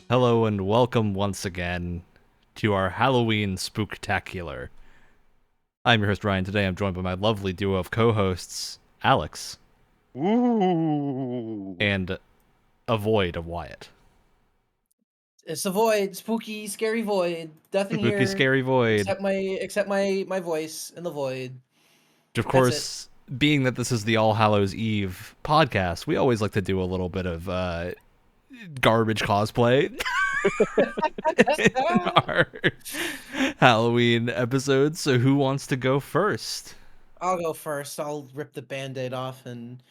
Hello and welcome once again to our Halloween Spooktacular. I'm your host Ryan. Today I'm joined by my lovely duo of co-hosts, Alex Ooh. and a void of Wyatt. It's a void, spooky, scary void. Nothing Spooky, here scary void. except my voice in the void. Of course, being that this is the All Hallows Eve podcast, we always like to do a little bit of garbage cosplay in our Halloween episodes. So who wants to go first? I'll go first. I'll rip the Band-Aid off and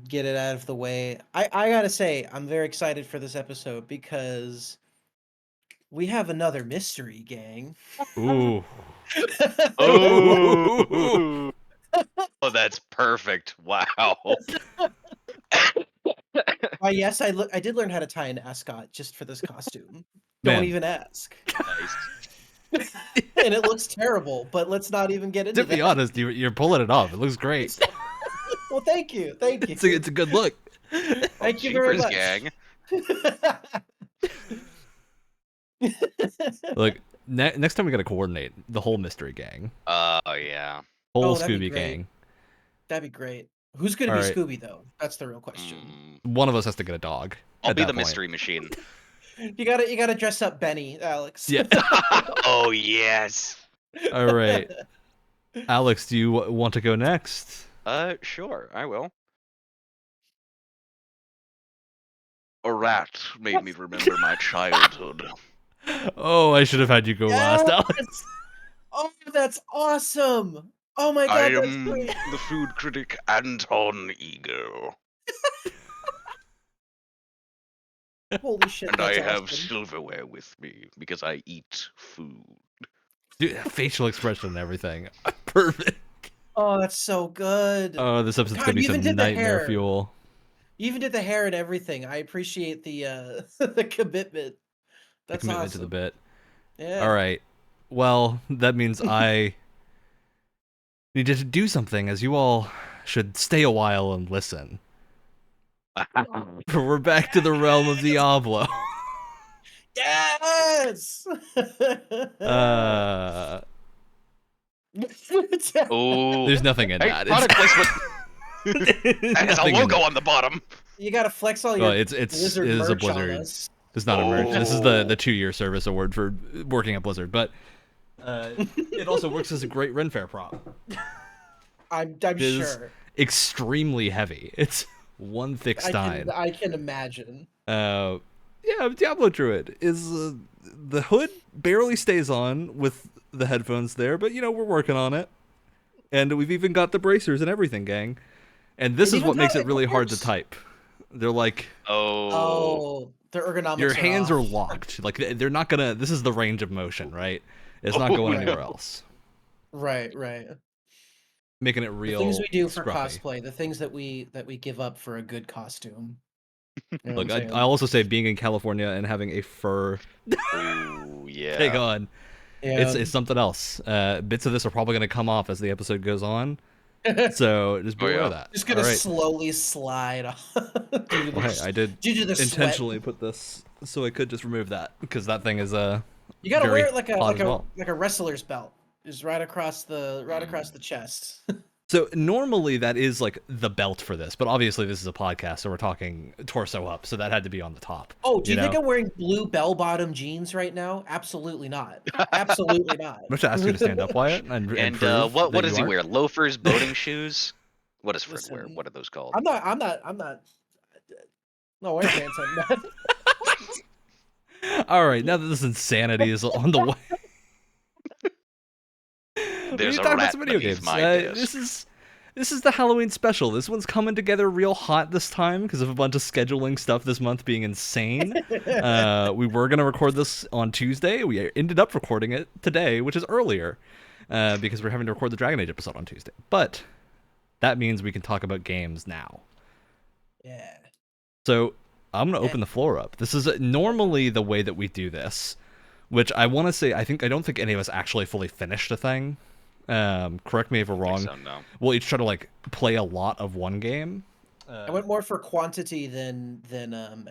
get it out of the way. I gotta say, I'm very excited for this episode because we have another mystery gang. Ooh. Oh, oh, that's perfect. Wow. Yes, I did learn how to tie an ascot just for this costume. Man. Don't even ask. Nice. And it looks terrible, but let's not even get into To be honest, you're pulling it off. It looks great. Well, thank you. It's a good look. Thank you very much. Gang. Look, next time we gotta coordinate the whole mystery gang, Oh, yeah. whole that'd be Scooby great. gang. That'd be great. Who's gonna All be right. Scooby though? That's the real question. One of us has to get a dog. I'll at be that the point. mystery machine. You gotta dress up Benny, Alex. Yeah. Oh, yes. All right, Alex, do you want to go next? Sure, I will. A rat made me remember my childhood. Oh, I should have had you go last, Yes! Alex. Oh, that's awesome! Oh my god, I that's am great. the food critic Anton Eagle, Holy shit, and that's I have awesome. silverware with me because I eat food. Dude, facial expression and everything. Perfect. Oh, that's so good. Oh, this episode's God, gonna be you even some did the nightmare hair. fuel. You even did the hair and everything. I appreciate the the commitment. The That's commitment awesome. to the bit. Yeah. All right. Well, that means I need to do something, as you all should stay a while and listen. We're back to the realm of Diablo. Yes. Oh, There's nothing in hey, that. product placement. That has a Nothing in logo it. on the bottom. You gotta flex all Well, your it is Blizzard a merch on Blizzard. us. It's not a merch. This is the Oh. 2-year service award for working at Blizzard, but it also works as a great Ren Fair prop. I'm It is sure. extremely heavy. It's one thick stein. I can imagine. Yeah, Diablo Druid is the hood barely stays on with the headphones there, but you know we're working on it, and we've even got the bracers and everything, gang. And this It is even what makes got it really hard to clips. type. They're like Oh, the ergonomics. your hands are off. locked. Like they're not gonna. This is the range of motion, right? It's not Oh, going no. anywhere else. Right. Making it The real. things we do for scruffy. cosplay, the things that we give up for a good costume. You know Look, what I'm saying? I also say being in California and having a fur Oh, yeah. take on. Yeah. It's something else. Bits of this are probably going to come off as the episode goes on, so just be aware of that. Just gonna All right. slowly slide off. due to Well, hey, I did due to the intentionally put this so I could just remove that because that thing is You gotta very wear it like hot as well. a wrestler's belt, just right across the chest. So normally that is like the belt for this, but obviously this is a podcast, so we're talking torso up, so that had to be on the top. Oh, do you think know? I'm wearing blue bell-bottom jeans right now? Absolutely not. Absolutely not. I'm just asking you to stand up, Wyatt, and And prove what that does you he aren't. wear? Loafers, boating shoes? What does Fred wear? Listen, What are those called? I'm not. No, wear pants. I'm not. All right, now that this insanity is on the way. We There's need to a talk about rat some video beneath games. my desk. This is the Halloween special. This one's coming together real hot this time because of a bunch of scheduling stuff this month being insane. We were gonna record this on Tuesday. We ended up recording it today, which is earlier, because we're having to record the Dragon Age episode on Tuesday. But that means we can talk about games now. Yeah. So I'm gonna open the floor up. This is normally the way that we do this, which I want to say I don't think any of us actually fully finished a thing. Correct me if we're wrong. So, no. We'll each try to like play a lot of one game, I went more for quantity than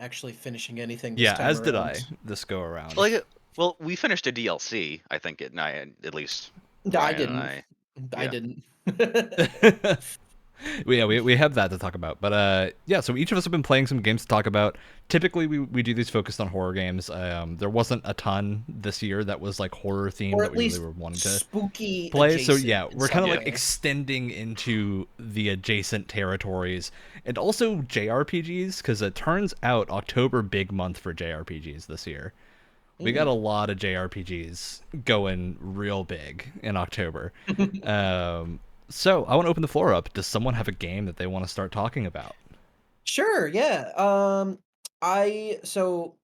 actually finishing anything this Yeah, time as did around. I this go around. Like, well, we finished a DLC, I think, at night, at least No, I Ryan and didn't. I. I Yeah. didn't. we have that to talk about, but yeah, so each of us have been playing some games to talk about. Typically we do these focused on horror games. There wasn't a ton this year that was like horror themed Or that at we really least were wanting to spooky play. So adjacent yeah, in we're kind some of like way. extending into the adjacent territories and also JRPGs, because it turns out October big month for JRPGs this year. We got a lot of JRPGs going real big in October. So I want to open the floor up. Does someone have a game that they want to start talking about? Sure, yeah. I so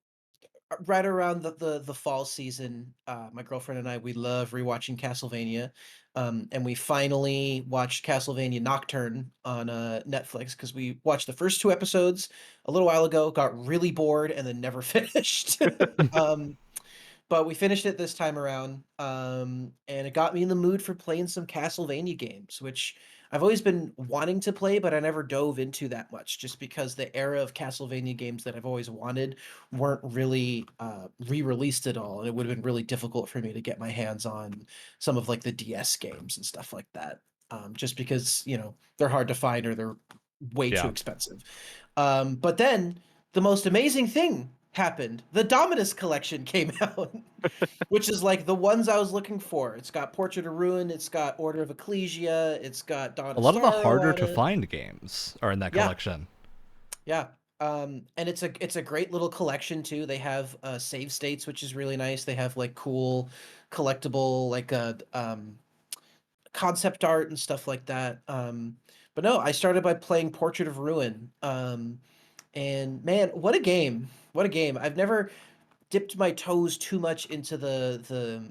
right around the fall season, my girlfriend and I, we love rewatching Castlevania, and we finally watched Castlevania Nocturne on Netflix because we watched the first two episodes a little while ago, got really bored, and then never finished. um, but we finished it this time around, and it got me in the mood for playing some Castlevania games, which I've always been wanting to play, but I never dove into that much, just because the era of Castlevania games that I've always wanted weren't really re-released at all, and it would have been really difficult for me to get my hands on some of like the DS games and stuff like that, just because they're hard to find or they're way too Yeah. expensive. But then the most amazing thing happened. The Dominus collection came out, which is like the ones I was looking for. It's got Portrait of Ruin, it's got Order of Ecclesia, it's got Dawn A of lot of the Sorrow harder on to it. find games are in that Yeah, collection. yeah. And it's a great little collection too. They have save states, which is really nice. They have like cool collectible like concept art and stuff like that. But no, I started by playing Portrait of Ruin. And man, what a game! What a game! I've never dipped my toes too much into the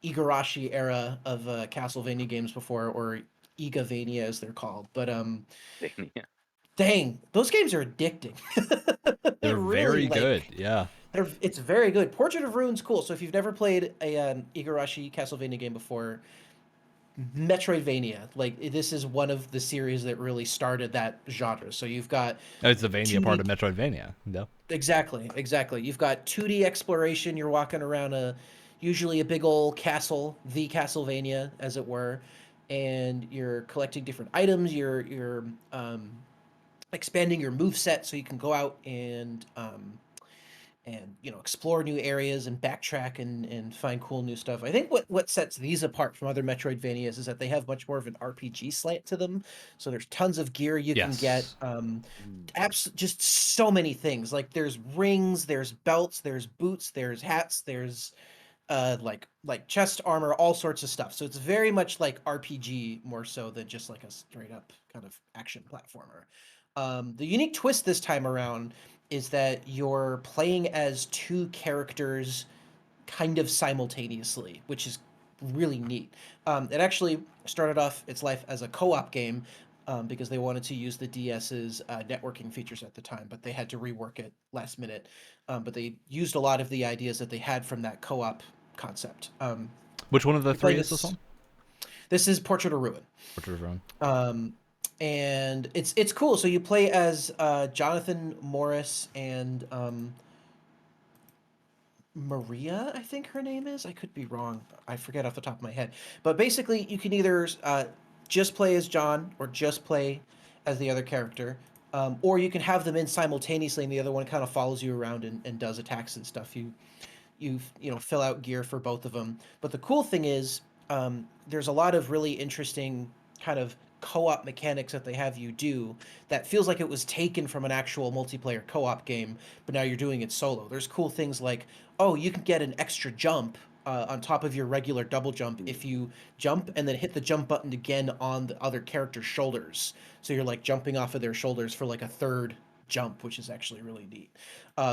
Igarashi era of Castlevania games before, or Igavania as they're called. But Yeah. dang, those games are addicting. They're Really, very good. like Yeah. it's very good. Portrait of Ruin's cool. So if you've never played a Igarashi Castlevania game before, Metroidvania, like this is one of the series that really started that genre. So you've got Oh, it's the Vania part 2D. of Metroidvania. No. Exactly, exactly. You've got 2D exploration. You're walking around usually a big old castle, the Castlevania, as it were, and you're collecting different items. You're expanding your move set so you can go out and explore new areas and backtrack and find cool new stuff. I think what sets these apart from other Metroidvanias is that they have much more of an RPG slant to them. So there's tons of gear you can get. Yes. Just so many things. Like there's rings, there's belts, there's boots, there's hats, there's like chest armor, all sorts of stuff. So it's very much like RPG more so than just like a straight up kind of action platformer. The unique twist this time around is that you're playing as two characters kind of simultaneously, which is really neat. It actually started off its life as a co-op game, because they wanted to use the DS's networking features at the time, but they had to rework it last minute. But they used a lot of the ideas that they had from that co-op concept. Which one of the You're playing three is this as one? this is Portrait of Ruin. Portrait of Ruin. And it's cool. So you play as Jonathan Morris and Maria, I think her name is. I could be wrong. I forget off the top of my head. But basically, you can either just play as John or just play as the other character, or you can have them in simultaneously, and the other one kind of follows you around and does attacks and stuff. You fill out gear for both of them. But the cool thing is, there's a lot of really interesting kind of co-op mechanics that they have you do that feels like it was taken from an actual multiplayer co-op game, but now you're doing it solo. There's cool things like, oh, you can get an extra jump on top of your regular double jump if you jump and then hit the jump button again on the other character's shoulders. So you're like jumping off of their shoulders for like a third jump, which is actually really neat.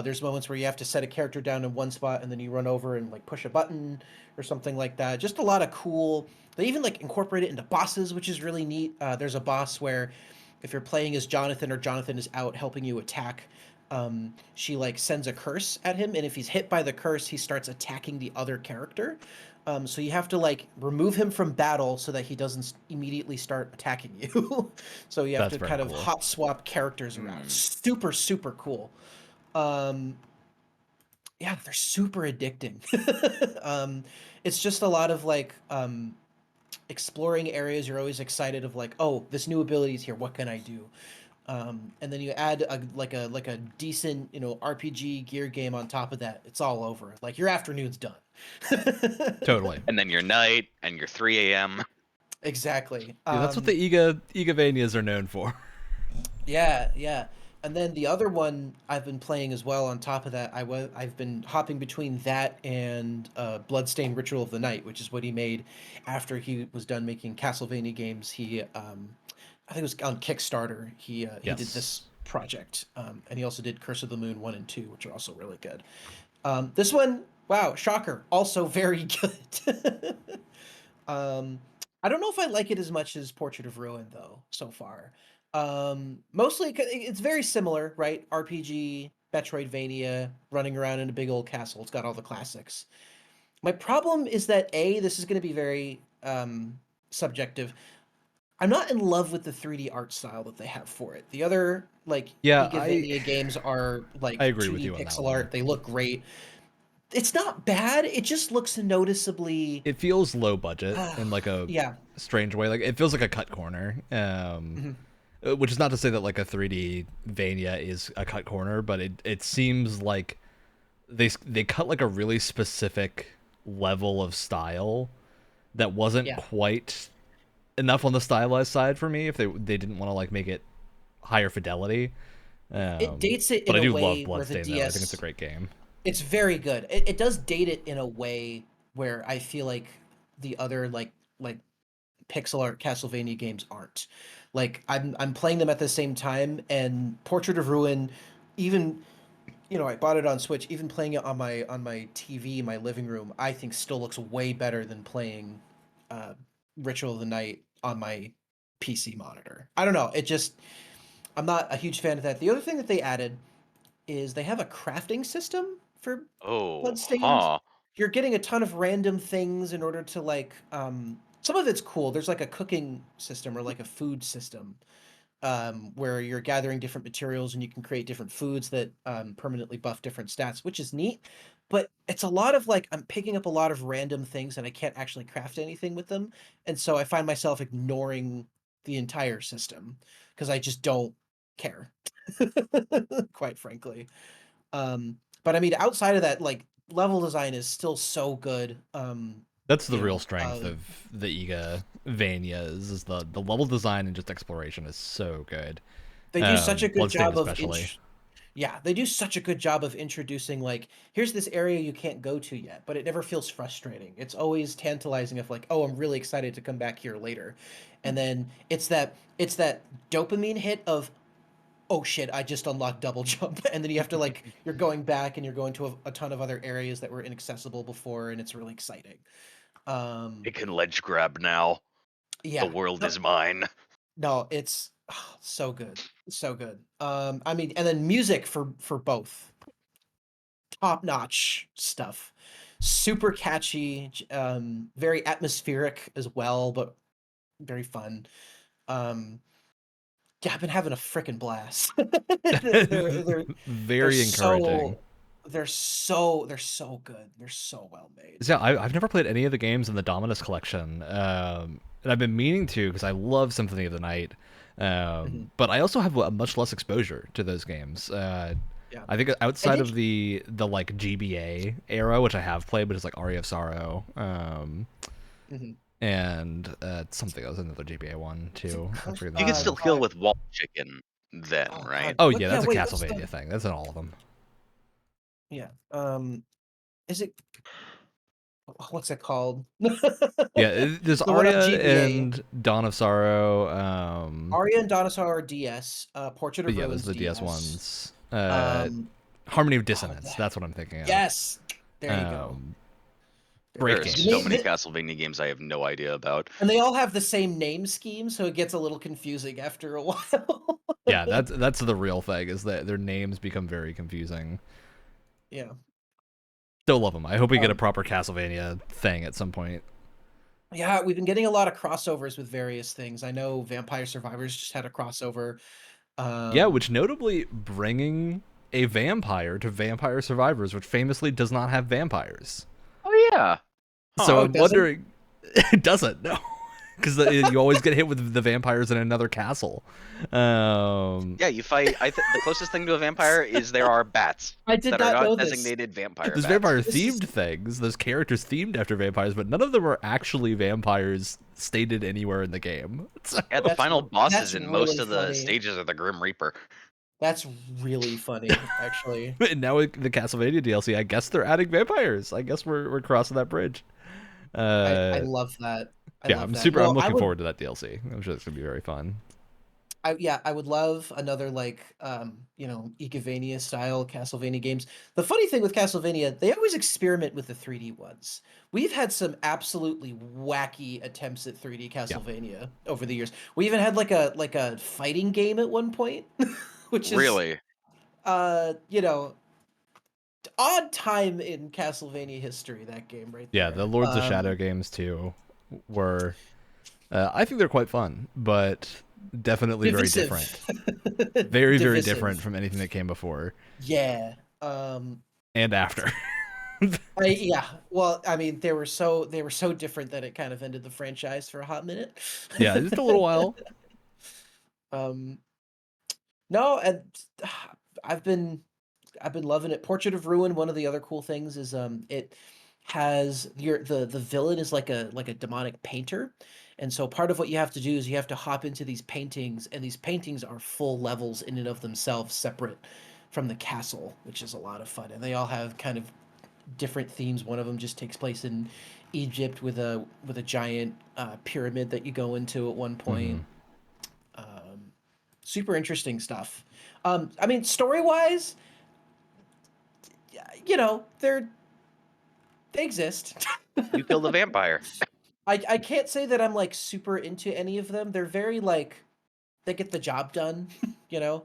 There's moments where you have to set a character down in one spot and then you run over and like push a button or something like that. Just a lot of cool. They even like incorporate it into bosses, which is really neat. There's a boss where if you're playing as Jonathan or Jonathan is out helping you attack, she like sends a curse at him, and if he's hit by the curse, he starts attacking the other character. So you have to like remove him from battle so that he doesn't immediately start attacking you. So you have That's to very kind of cool. hot swap characters around. Super, super cool. Yeah, they're super addicting. It's just a lot of like exploring areas. You're always excited of like, oh, this new ability is here. What can I do? And then you add a decent RPG gear game on top of that. It's all over. Like your afternoon's done. Totally. And then your night and your 3 a.m. Exactly. Yeah, that's what the Igavanias are known for. Yeah, yeah. And then the other one I've been playing as well on top of that, I've been hopping between that and Bloodstained Ritual of the Night, which is what he made after he was done making Castlevania games. He I think it was on Kickstarter. He did this Yes. project. And he also did Curse of the Moon 1 and 2, which are also really good. This one, wow, shocker, also very good. Um, I don't know if I like it as much as Portrait of Ruin though so far. Mostly it's very similar, right? RPG, Metroidvania, running around in a big old castle. It's got all the classics. My problem is that this is going to be very subjective. I'm not in love with the 3D art style that they have for it. The other like Yeah, Igavania games are like I agree with 2D you on that pixel one. art. They look great. It's not bad. It just looks noticeably It feels low budget in like a yeah. strange way. Like it feels like a cut corner. Mhm. Which is not to say that like a 3D Vania is a cut corner, but it seems like they cut like a really specific level of style that wasn't Yeah. quite enough on the stylized side for me if they didn't want to like make it higher fidelity. It dates it But in I a do love way where the Bloodstained though. I think it's a DS great game. it's very good. It does date it in a way where I feel like the other like pixel art Castlevania games aren't. Like I'm playing them at the same time, and Portrait of Ruin, even I bought it on Switch. Even playing it on my TV in my living room, I think still looks way better than playing uh, Ritual of the Night on my PC monitor. I don't know. It just I'm not a huge fan of that. The other thing that they added is they have a crafting system for Oh, Bloodstained. huh. You're getting a ton of random things in order to like some of it's cool. There's like a cooking system or like a food system where you're gathering different materials and you can create different foods that permanently buff different stats, which is neat. But it's a lot of like I'm picking up a lot of random things and I can't actually craft anything with them. And so I find myself ignoring the entire system because I just don't care, quite frankly. But I mean, outside of that, like level design is still so good. That's the You real know, strength of the Iga Vania is the level design and just exploration is so good. they do such a good Bloodstained job of especially. yeah, they do such a good job of introducing like here's this area you can't go to yet, but it never feels frustrating. It's always tantalizing of like, oh, I'm really excited to come back here later. And then it's that dopamine hit of oh shit, I just unlocked double jump. And then you have to like you're going back and you're going to a ton of other areas that were inaccessible before and it's really exciting. I Um can ledge grab now. The yeah. world No, is mine. no, it's so good. So good. I mean, and then music for both top-notch stuff. Super catchy, very atmospheric as well, but very fun. Um, yeah, I've been having a freaking blast. They're Very encouraging. so they're so good. They're so well made. So, yeah, I've never played any of the games in the Dominus collection, and I've been meaning to because I love Symphony of the Night. Mhm. But I also have a much less exposure to those games. Yeah. I think And outside of the like GBA era, which I have played, but it's like Aria of Sorrow, mhm. and something else, another GBA one Is it too. I forget the You can name. still heal with wall chicken then, oh right? god, Oh what yeah, yeah, that's a wait, what's the Castlevania thing. That's in all of them. yeah, is it what's it called? Yeah, there's The one on Aria GBA. and Dawn of Sorrow. Aria and Dinosaur are DS, Portrait But of yeah, those Ruins are the DS DS. ones. Um, Harmony of oh, Dissonance. That's what I'm thinking of. yes, there you go. Um, Great There are game. so many Castlevania games I have no idea about. And they all have the same name scheme, so it gets a little confusing after a while. Yeah, that's the real thing, is that their names become very confusing. Yeah. Still love them. I hope we get a proper Castlevania thing at some point. Yeah, we've been getting a lot of crossovers with various things. I know Vampire Survivors just had a crossover. Yeah, which notably bringing a vampire to Vampire Survivors, which famously does not have vampires. Oh yeah. So Oh, I'm it doesn't? wondering, it doesn't, no, because you always get hit with the vampires in another castle. Yeah, you fight. The closest thing to a vampire is there are bats I did that are not know not this. designated vampire There's bats. vampire This is- themed things. There's characters themed after vampires, but none of them are actually vampires stated anywhere in the game. So, Yeah, the That's final re- bosses that's in most really of the funny. stages are the Grim Reaper. That's really funny, actually. and now with the Castlevania DLC, I guess they're adding vampires. I guess we're crossing that bridge. I love that. I Yeah, love I'm that. super. Well, I'm I looking would- forward to that DLC. I'm sure it's gonna be very fun. I would love another Igavania style Castlevania games. The funny thing with Castlevania, they always experiment with the 3D ones. We've had some absolutely wacky attempts at 3D Castlevania over the years. We even had like a fighting game at one point, which is Really? Odd time in Castlevania history, that game right there. Yeah, the Lords of Shadow games too were. I think they're quite fun, but definitely very different. Very very different from anything that came before. Yeah. And after. Well, I mean, they were so different that it kind of ended the franchise for a hot minute. Yeah, just a little while. No, and I've been loving it. Portrait of Ruin, one of the other cool things is it has the villain is like a demonic painter. And so part of what you have to do is you have to hop into these paintings, and these paintings are full levels in and of themselves, separate from the castle, which is a lot of fun. And they all have kind of different themes. One of them just takes place in Egypt with a giant pyramid that you go into at one point. Super interesting stuff. I mean, story wise, they exist. You killed a vampire. I can't say that I'm like super into any of them. They're very like they get the job done, you know.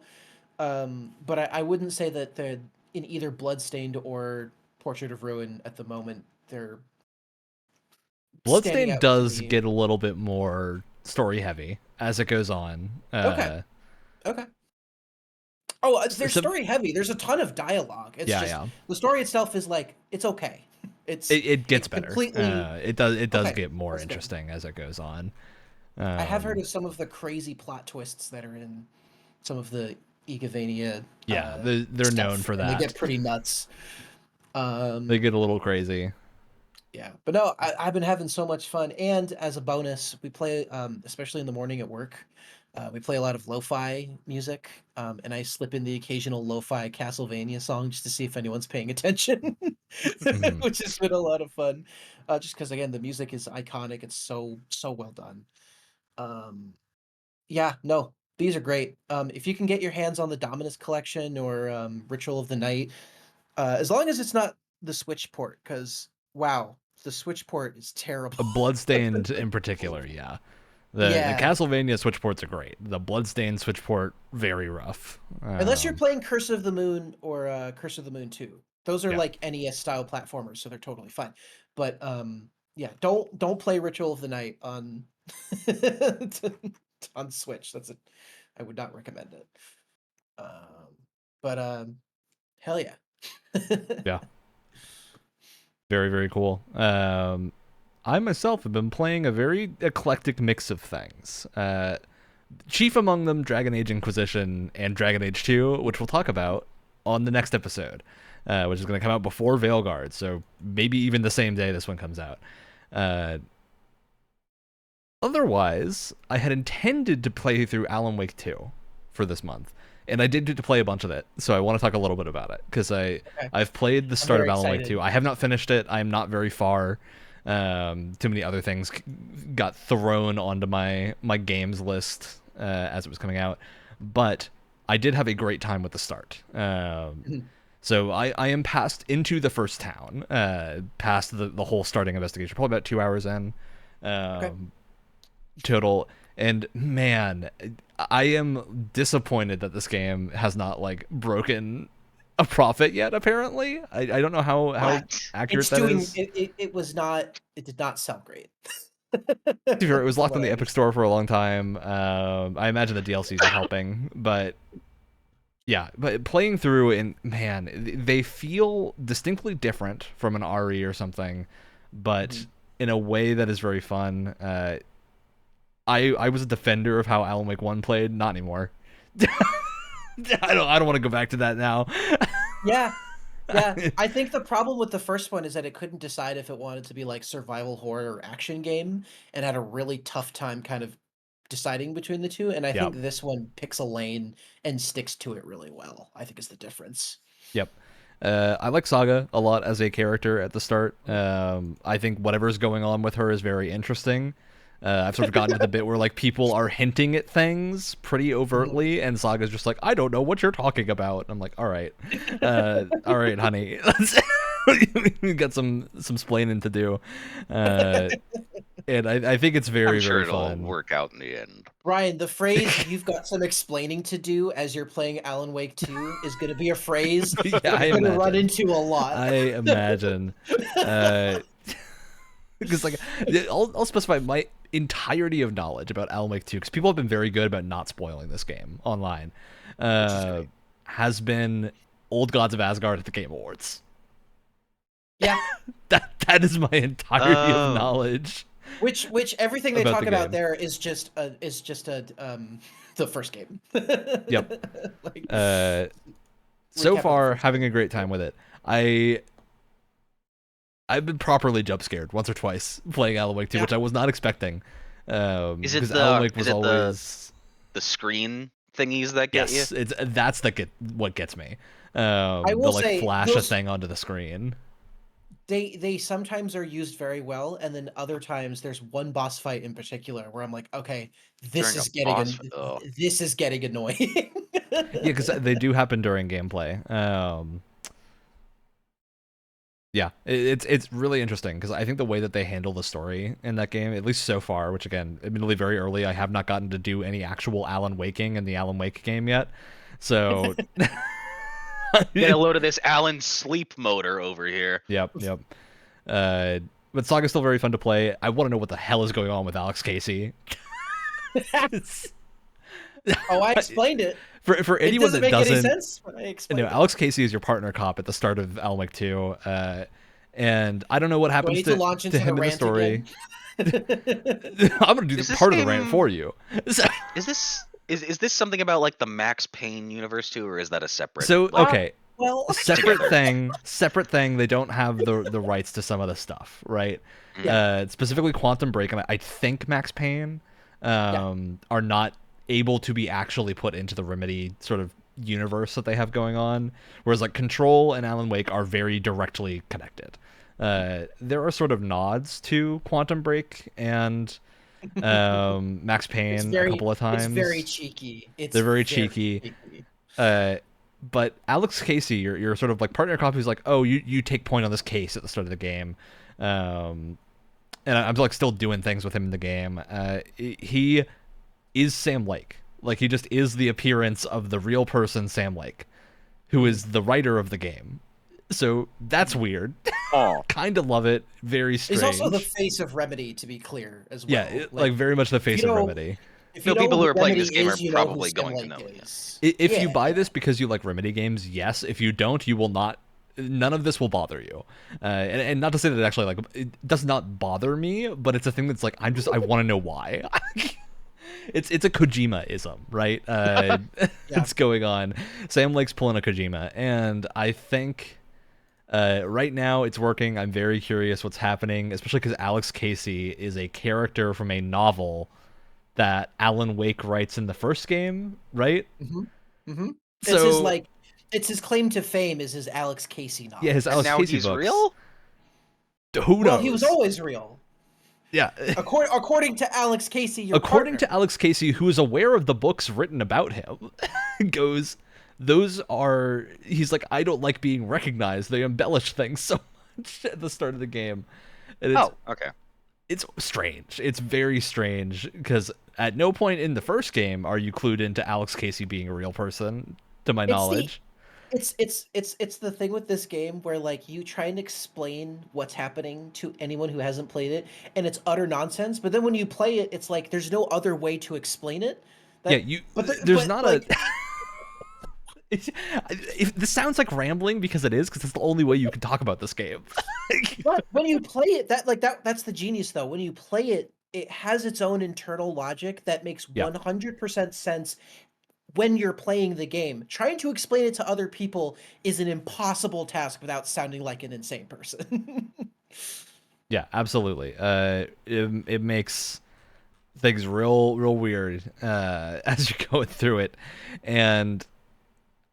But I wouldn't say that they're in either Bloodstained or Portrait of Ruin at the moment. They're standing Bloodstained out to does me. get a little bit more story heavy as it goes on. Okay. Oh, they're Some- story heavy. There's a ton of dialogue. It's Yeah, just yeah. the story itself is like it's okay. It gets it's better. completely. It does Okay, get more that's good. interesting as it goes on. I have heard of some of the crazy plot twists that are in some of the Igavania. Yeah, they're known stuff, for and that. they get pretty nuts. They get a little crazy. Yeah, but no, I've been having so much fun. And as a bonus, we play, especially in the morning at work, we play a lot of lo-fi music, and I slip in the occasional lo-fi Castlevania song just to see if anyone's paying attention, which has been a lot of fun. Just because, again, the music is iconic. It's so well done. Yeah, no, these are great. If you can get your hands on the Dominus Collection or Ritual of the Night, as long as it's not the Switch port, because wow, the Switch port is terrible. Bloodstained in particular, yeah. The Castlevania Switch ports are great. The Bloodstained Switch port, very rough. Unless you're playing Curse of the Moon or Curse of the Moon 2. Those are like NES style platformers, so they're totally fine. But yeah, don't play Ritual of the Night on on Switch. I would not recommend it. But hell yeah. Yeah. Very, very cool. I myself have been playing a very eclectic mix of things. Chief among them, Dragon Age Inquisition and Dragon Age 2, which we'll talk about on the next episode, which is going to come out before Veilguard, so maybe even the same day this one comes out. Otherwise, I had intended to play through Alan Wake 2 for this month, and I did get to play a bunch of it, so I want to talk a little bit about it, because I've played the start of Alan Wake 2. I have not finished it. I am not very far. Too many other things got thrown onto my games list as it was coming out, but I did have a great time with the start. So I am past into the first town, past the whole starting investigation, probably about 2 hours in, total. And man, I am disappointed that this game has not like broken a profit yet. Apparently, I don't know how accurate that is. It did not sell great. To be fair, it was From locked what in I the Epic Store for a long time. I imagine the DLCs are helping, but yeah, but playing through and man, they feel distinctly different from an RE or something, but in a way that is very fun. I was a defender of how Alan Wake 1 played, not anymore. I don't want to go back to that now. Yeah. I think the problem with the first one is that it couldn't decide if it wanted to be like survival horror or action game, and had a really tough time kind of deciding between the two. And I Yep. think this one picks a lane and sticks to it really well, I think is the difference. Yep. I like Saga a lot as a character at the start. I think whatever's going on with her is very interesting. I've sort of gotten to the bit where like people are hinting at things pretty overtly, and Saga's just like, I don't know what you're talking about. And I'm like, all right, honey, we got some splaining to do, and I think it's very I'm sure very it'll fun. work out in the end. Brian, the phrase "you've got some explaining to do" as you're playing Alan Wake 2 is going to be a phrase Yeah, you're going to run into a lot. I imagine. Because like I'll specify my entirety of knowledge about Alan Wake 2, because people have been very good about not spoiling this game online. Has been Old Gods of Asgard at the Game Awards. Yeah, that is my entirety of knowledge. Which everything they About talk the about game. there is just the first game. Yep. Like, So recap of far, the first having a great time with it. I've been properly jump scared once or twice playing Alan Wake 2, which I was not expecting. Is it because Alan Wake is was it always the screen thingies that get yes, you? that's what gets me. I will like say, flash a those- thing onto the screen. they sometimes are used very well, and then other times there's one boss fight in particular where I'm like, okay, this During a is getting boss fight, oh. this is getting annoying. Yeah, because they do happen during gameplay. Yeah, it's really interesting because I think the way that they handle the story in that game, at least so far, which again, admittedly very early, I have not gotten to do any actual Alan Waking in the Alan Wake game yet. So Get a load of this Alan sleep motor over here. Yep. But Saga's still very fun to play. I want to know what the hell is going on with Alex Casey. Oh, I explained it. For It anyone doesn't that make any doesn't, sense. But I explained no, it. Alex Casey is your partner cop at the start of Alan Wake 2, and I don't know what Do I happens need to launch into him the in the rant story. again? I'm gonna do Is the this part of the game- rant for you. Is this something about like the Max Payne universe too, or is that a separate? So like, okay, Well, separate thing. They don't have the rights to some of the stuff, right? Specifically Quantum Break and I think Max Payne are not able to be actually put into the Remedy sort of universe that they have going on, whereas like Control and Alan Wake are very directly connected. There are sort of nods to Quantum Break and Max Payne a couple of times. It's very cheeky. They're very cheeky. But Alex Casey, your sort of like partner cop, who's like, oh, you take point on this case at the start of the game, and I'm like still doing things with him in the game. He is Sam Lake. Like he just is the appearance of the real person Sam Lake, who is the writer of the game. So that's weird. Oh, Kind of love it. Very strange. He's also the face of Remedy, to be clear, as well. Yeah, like very much the face of know- Remedy. If No, you know people who are playing Remedy this game are is, you know who probably Sam going to Lake know it, is. If you Yeah. buy this because you like Remedy games, yes. If you don't, you will not. None of this will bother you. And not to say that it actually like it does not bother me, but it's a thing that's like I want to know why. It's a Kojima-ism, right? It's going on. Sam Lake's pulling a Kojima, and I think right now it's working. I'm very curious what's happening, especially because Alex Casey is a character from a novel that Alan Wake writes in the first game, right? Mm-hmm. So It's his like, it's his claim to fame is his Alex Casey novel. yeah, his and Alex now Casey he's books. real. Who knows? Well, he was always real. Yeah. According to Alex Casey, your According partner. to Alex Casey, who is aware of the books written about him, goes, those are, he's like, I don't like being recognized. They embellish things so much at the start of the game. And Okay. it's strange. It's very strange because at no point in the first game are you clued into Alex Casey being a real person, to my knowledge. It's the thing with this game where like you try and explain what's happening to anyone who hasn't played it, and it's utter nonsense. But then when you play it, it's like there's no other way to explain it. There's not like, this sounds like rambling because it is, because it's the only way you can talk about this game. But when you play it, that's the genius though. When you play it, it has its own internal logic that makes 100% sense when you're playing the game. Trying to explain it to other people is an impossible task without sounding like an insane person. Yeah, absolutely. It makes things real weird as you're going through it, and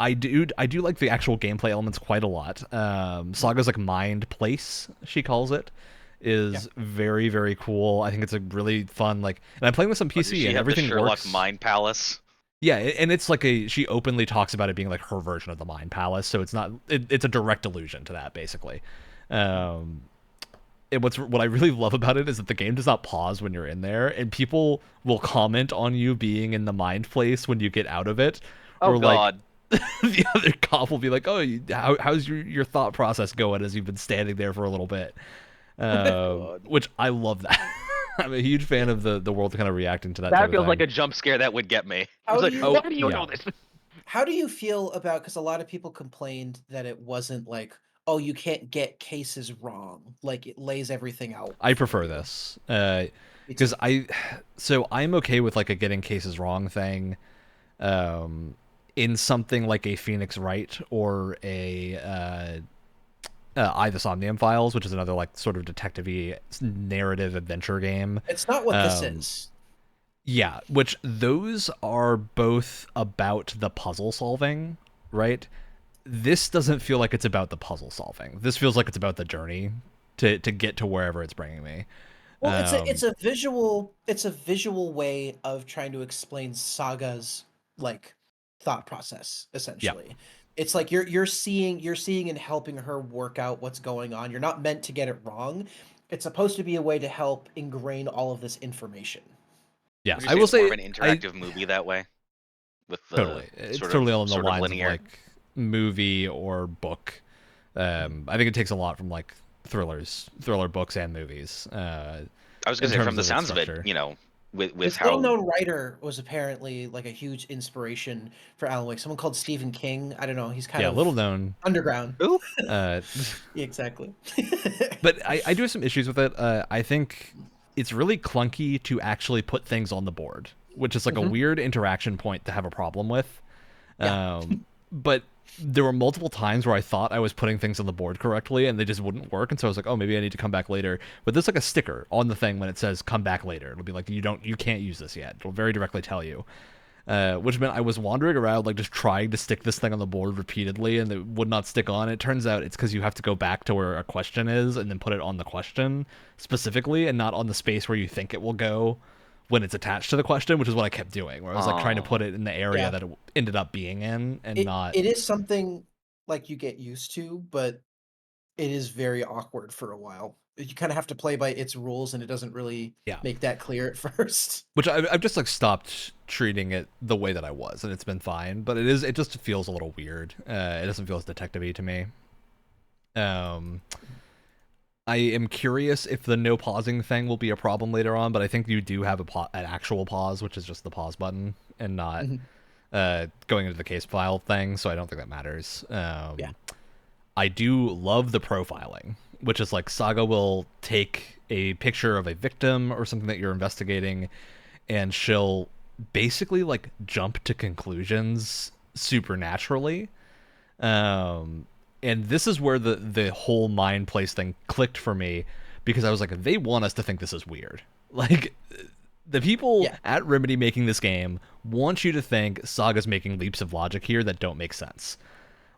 I do like the actual gameplay elements quite a lot. Saga's like mind place, she calls it, is very, very cool. I think it's a really fun, like, and I'm playing with some PC and everything the Sherlock works. Mind Palace. Yeah, and it's like she openly talks about it being like her version of the Mind Palace, so it's not, it's a direct allusion to that, basically. And what I really love about it is that the game does not pause when you're in there, and people will comment on you being in the mind place when you get out of it. Oh, or God. Like, the other cop will be like, "Oh, how's your thought process going as you've been standing there for a little bit?" Which I love that. I'm a huge fan of the world kind of reacting to that. That feels like a jump scare that would get me. It's like, why do you know this? How do you feel about, because a lot of people complained that it wasn't like, oh, you can't get cases wrong, like it lays everything out. I prefer this because I'm okay with like a getting cases wrong thing in something like a Phoenix Wright or a I, the Somnium Files, which is another like sort of detective-y narrative adventure game. It's not what this is. Yeah, which those are both about the puzzle solving, right? This doesn't feel like it's about the puzzle solving. This feels like it's about the journey to get to wherever it's bringing me. Well, it's a visual way of trying to explain Saga's like thought process, essentially. Yeah. It's like you're seeing and helping her work out what's going on. You're not meant to get it wrong. It's supposed to be a way to help ingrain all of this information. Yeah, I will say more of an interactive movie that way. With the totally, it's totally on the lines of like movie or book. I think it takes a lot from like thriller books and movies. I was gonna say, from the sounds of it, you know, with this how well-known writer was apparently like a huge inspiration for Alan Wake. Someone called Stephen King. I don't know. He's kind of little known underground. Ooh. Yeah, exactly. But I do have some issues with it. I think it's really clunky to actually put things on the board, which is like a weird interaction point to have a problem with. Yeah. But there were multiple times where I thought I was putting things on the board correctly and they just wouldn't work, and so I was like, oh, maybe I need to come back later. But there's like a sticker on the thing when it says come back later. It'll be like, you can't use this yet. It'll very directly tell you. Which meant I was wandering around like just trying to stick this thing on the board repeatedly, and it would not stick on. It turns out it's because you have to go back to where a question is and then put it on the question specifically, and not on the space where you think it will go when it's attached to the question, which is what I kept doing, where I was like trying to put it in the area that it ended up being in, and not. It is something like you get used to, but it is very awkward for a while. You kind of have to play by its rules, and it doesn't really make that clear at first. Which I've just like stopped treating it the way that I was, and it's been fine. But it just feels a little weird. It doesn't feel as detective-y to me. I am curious if the no pausing thing will be a problem later on, but I think you do have an actual pause, which is just the pause button, and not going into the case file thing, so I don't think that matters. I do love the profiling, which is like Saga will take a picture of a victim or something that you're investigating, and she'll basically like jump to conclusions supernaturally. And this is where the whole mind place thing clicked for me, because I was like, they want us to think this is weird. Like, the people at Remedy making this game want you to think Saga's making leaps of logic here that don't make sense.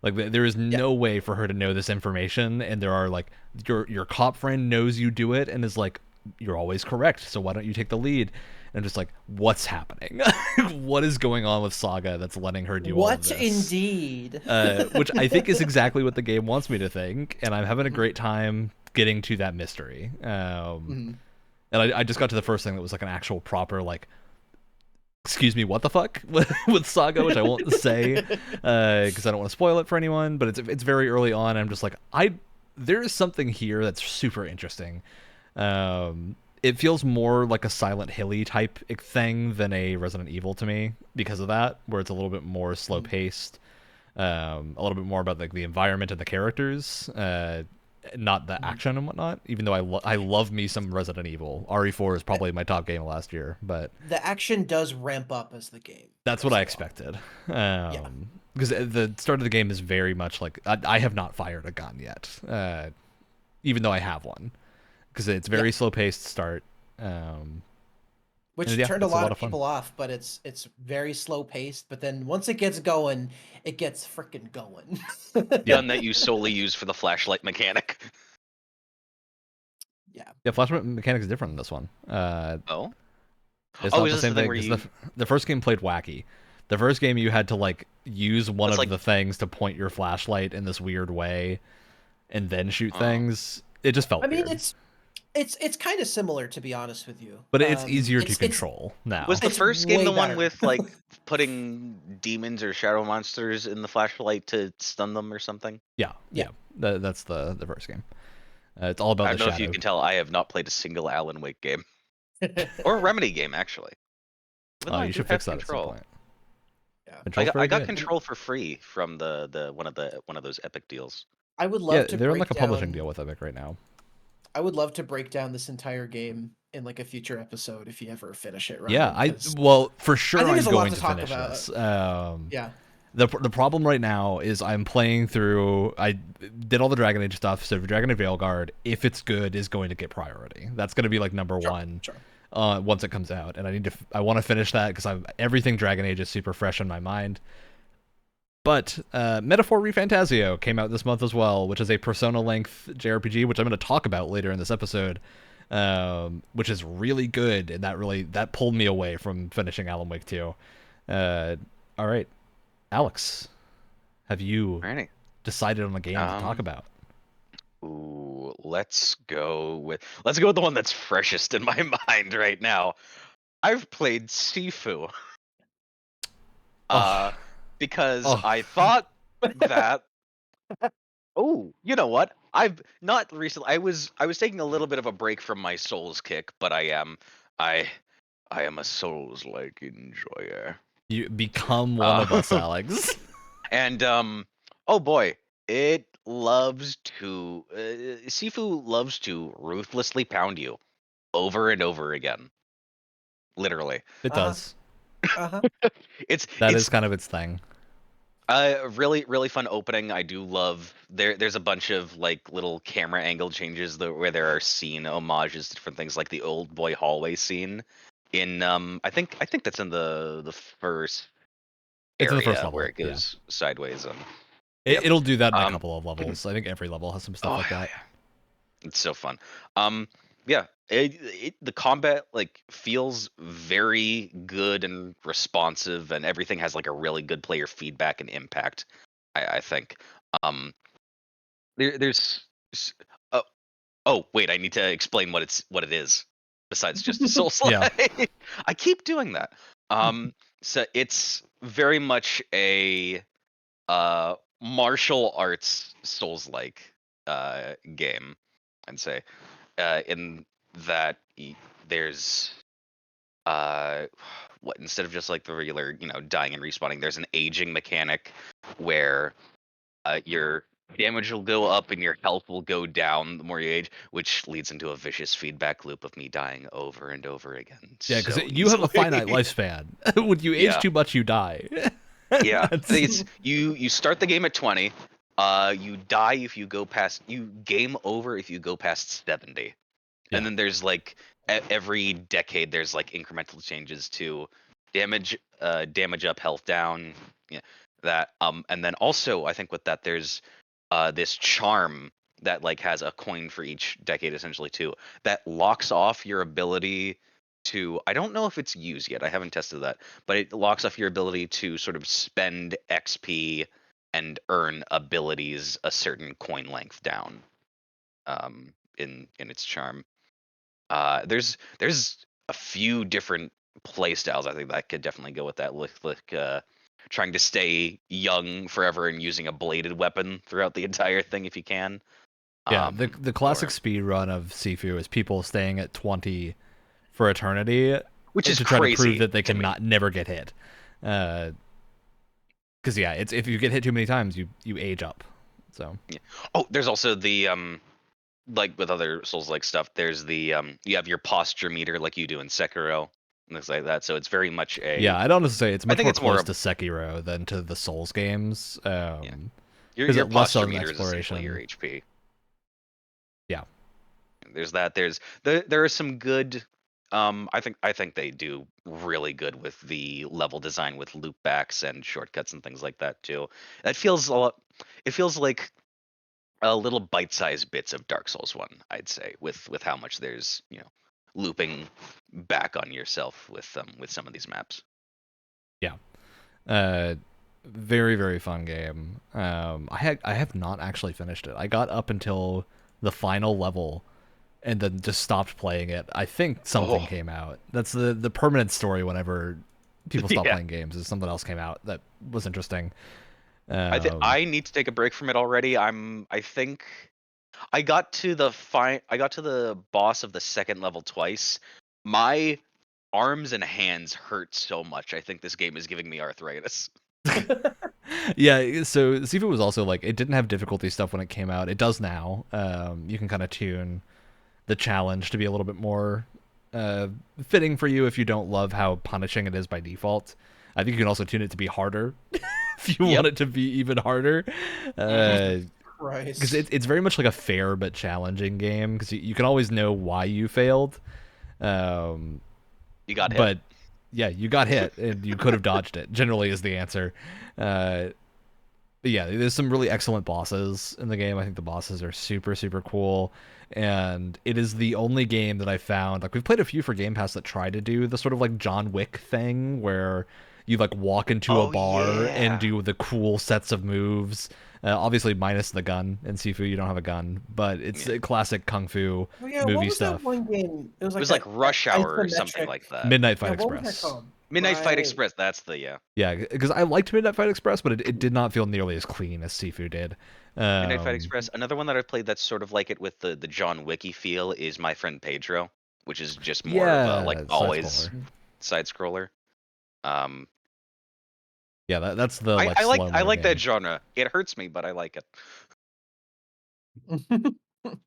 Like, there is no way for her to know this information, and there are, like, your cop friend knows you do it and is like, you're always correct, so why don't you take the lead? And I'm just like, what's happening? What is going on with Saga that's letting her do all of What this? indeed? Which I think is exactly what the game wants me to think, and I'm having a great time getting to that mystery. And I just got to the first thing that was like an actual proper like, excuse me, what the fuck with Saga, which I won't say because I don't want to spoil it for anyone. But it's very early on. And I'm just like, there is something here that's super interesting. It feels more like a Silent Hilly type thing than a Resident Evil to me because of that, where it's a little bit more slow paced, a little bit more about like the environment and the characters, not the action and whatnot. Even though I love me some Resident Evil. RE4 is probably my top game of last year, but the action does ramp up as the game. that's what I expected. Because the start of the game is very much like I have not fired a gun yet, even though I have one. Because it's very slow paced start, which turned a lot of people off. But it's very slow paced. But then once it gets going, it gets freaking going. Gun that you solely use for the flashlight mechanic. Yeah, flashlight mechanic is different in this one. Oh, it's not the same thing. Because the first game played wacky. The first game you had to like use one of the things to point your flashlight in this weird way, and then shoot things. It just felt. I mean, weird. It's kind of similar, to be honest with you. But it's easier to control now. Was the first game the one with like putting demons or shadow monsters in the flashlight to stun them or something? Yeah. That's the first game. It's all about the shadow. I don't know if you can tell, I have not played a single Alan Wake game. Or a Remedy game, actually. Oh, you should fix that at some point. Yeah. I got Control for free from the one of those Epic deals. I would love to. They're in like a publishing deal with Epic right now. I would love to break down this entire game in like a future episode if you ever finish it. Right? Yeah, for sure I'm going to finish this. The problem right now is I'm playing through. I did all the Dragon Age stuff, so Dragon Age Veilguard, if it's good, is going to get priority. That's going to be like number one once it comes out, and I want to finish that because everything Dragon Age is super fresh in my mind. But Metaphor ReFantazio came out this month as well, which is a Persona-length JRPG, which I'm going to talk about later in this episode, which is really good, and that pulled me away from finishing Alan Wake 2. All right, Alex, have you decided on a game to talk about? Ooh, let's go with the one that's freshest in my mind right now. I've played Sifu. Because I thought that. Oh, you know what? I've not recently. I was taking a little bit of a break from my Souls kick, but I am a Souls-like enjoyer. You become one of us, Alex. And oh boy, it loves to Sifu loves to ruthlessly pound you over and over again. Literally. It does. It's kind of its thing. Really, really fun opening. I do love there's a bunch of like little camera angle changes where there are scene homages to different things, like the old boy hallway scene in I think that's in the first area, in the first level, where it goes sideways, and it'll do that in a couple of levels. I think every level has some stuff like that. Yeah. It's so fun. The combat like feels very good and responsive, and everything has like a really good player feedback and impact. I think. There's. Oh wait, I need to explain what it is. Besides just a Souls-like. I keep doing that. So it's very much a martial arts Souls-like game, I'd say. In that there's instead of just like the regular dying and respawning, there's an aging mechanic where your damage will go up and your health will go down the more you age, which leads into a vicious feedback loop of me dying over and over again. Yeah, because you have a finite lifespan. When you age too much, you die. Yeah, it's you start the game at 20. You die if you go past. You game over if you go past 70. And then there's like every decade there's like incremental changes to damage up, health down, that and then also I think with that there's this charm that like has a coin for each decade essentially too, that locks off your ability to, I don't know if it's used yet, I haven't tested that, but it locks off your ability to sort of spend XP and earn abilities a certain coin length down in its charm. There's a few different play styles I think that could definitely go with that, like trying to stay young forever and using a bladed weapon throughout the entire thing if you can. Yeah, the classic Or, speed run of Sifu is people staying at 20 for eternity, which is to try to prove crazy that they to me. can never get hit. Because yeah, it's if you get hit too many times, you age up. So Yeah. Oh, there's also the like with other Souls-like stuff, there's the you have your posture meter like you do in Sekiro and things like that. So it's very much a, yeah, I'd honestly say it's I much think more it's more close of, to Sekiro than to the Souls games. yeah, Because your it less posture on meter is essentially your exploration. HP. Yeah. There's that. There are some good. I think they do really good with the level design with loopbacks and shortcuts and things like that too. That feels a lot. It feels like a little bite-sized bits of Dark Souls 1, I'd say, with how much there's looping back on yourself with some of these maps. Yeah. Very, very fun game. I have not actually finished it. I got up until the final level and then just stopped playing it. I think something Oh. came out. That's the permanent story whenever people stop Yeah. playing games, is something else came out that was interesting. I need to take a break from it already. I think I got to the boss of the second level twice. My arms and hands hurt so much. I think this game is giving me arthritis. Yeah, so Sifu was also like, it didn't have difficulty stuff when it came out. It does now. You can kind of tune the challenge to be a little bit more fitting for you if you don't love how punishing it is by default. I think you can also tune it to be harder if you want it to be even harder. Because Christ. it's very much like a fair but challenging game, because you can always know why you failed. You got hit. But yeah, you got hit and you could have dodged it, generally is the answer. But yeah, there's some really excellent bosses in the game. I think the bosses are super, super cool. And it is the only game that I found, like, we've played a few for Game Pass that try to do the sort of like John Wick thing where you like walk into a bar and do the cool sets of moves. Obviously minus the gun. In Sifu you don't have a gun, but it's a classic kung fu What movie was stuff. that one game? It was It like was like Rush Hour or something isometric. like that. Midnight Fight What was that Express. called? Midnight Fight Right. Express. That's the Yeah, because I liked Midnight Fight Express, but it did not feel nearly as clean as Sifu did. Midnight Fight Express. Another one that I've played that's sort of like it with the John Wicky feel is My Friend Pedro, which is just more of a like always side scroller. Yeah, that's the like I like that game. genre. It hurts me, but I like it.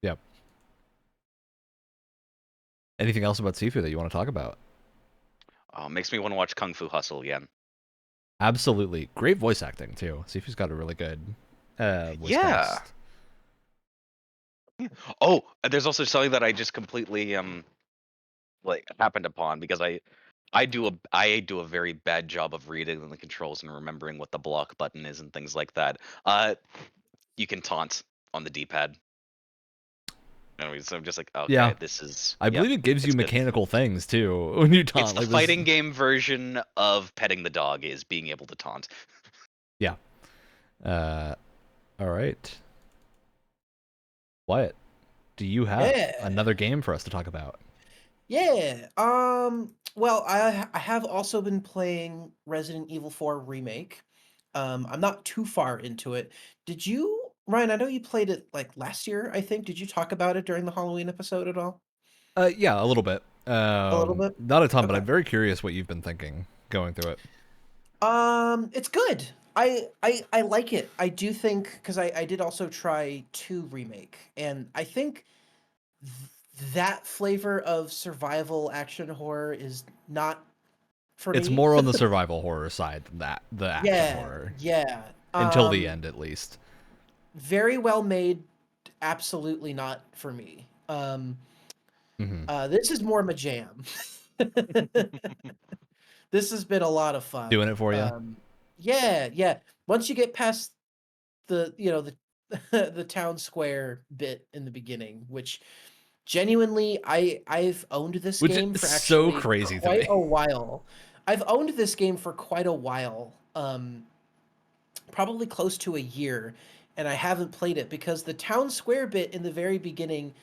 Yep. Anything else about Sifu that you want to talk about? Oh, makes me want to watch Kung Fu Hustle again. Absolutely. Great voice acting, too. Sifu's got a really good voice cast. Oh, there's also something that I just completely like happened upon because I do a very bad job of reading the controls and remembering what the block button is and things like that. You can taunt on the D-pad. So I'm just like, okay, Yeah. this is. I believe it gives you mechanical things, too, when you taunt. It's the like fighting game version of petting the dog is being able to taunt. Yeah. All right. Wyatt, do you have another game for us to talk about? Yeah. Well, I have also been playing Resident Evil 4 Remake. I'm not too far into it. Did you, Ryan? I know you played it like last year, I think. Did you talk about it during the Halloween episode at all? Yeah, a little bit. A little bit? Not a ton, but Okay. I'm very curious what you've been thinking going through it. It's good. I like it. I do think, because I did also try 2 Remake, and I think that flavor of survival action horror is not for It's me. more on the survival horror side than the action horror. Yeah. Until the end, at least. Very well made. Absolutely not for me. This is more my jam. This has been a lot of fun. Doing it for you? Yeah. Once you get past the the town square bit in the beginning, which genuinely I've owned this Which game is for so actually crazy to quite me. a while. I've owned this game for quite a while. Probably close to a year, and I haven't played it because the town square bit in the very beginning,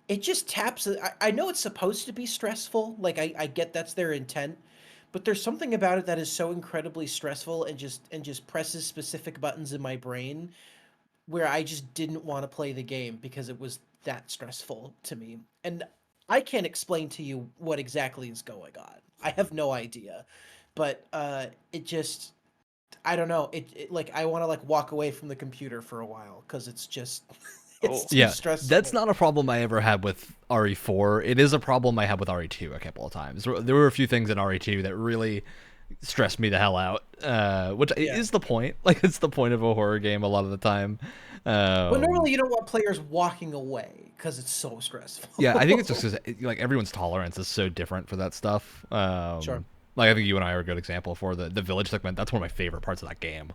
it just taps. I know it's supposed to be stressful. Like I get that's their intent, but there's something about it that is so incredibly stressful and just presses specific buttons in my brain where I just didn't want to play the game because it was that stressful to me. And I can't explain to you what exactly is going on. I have no idea, but it just I don't know. It like I want to like walk away from the computer for a while because it's just it's Oh. too Yeah, stressful. that's not a problem I ever had with RE4. It is a problem I had with RE2 a couple of times. There were a few things in RE2 that really stressed me the hell out, which is the point. Like, it's the point of a horror game a lot of the time. But normally you don't want players walking away because it's so stressful. Yeah, I think it's just because like everyone's tolerance is so different for that stuff. Sure. Like, I think you and I are a good example for the village segment. That's one of my favorite parts of that game.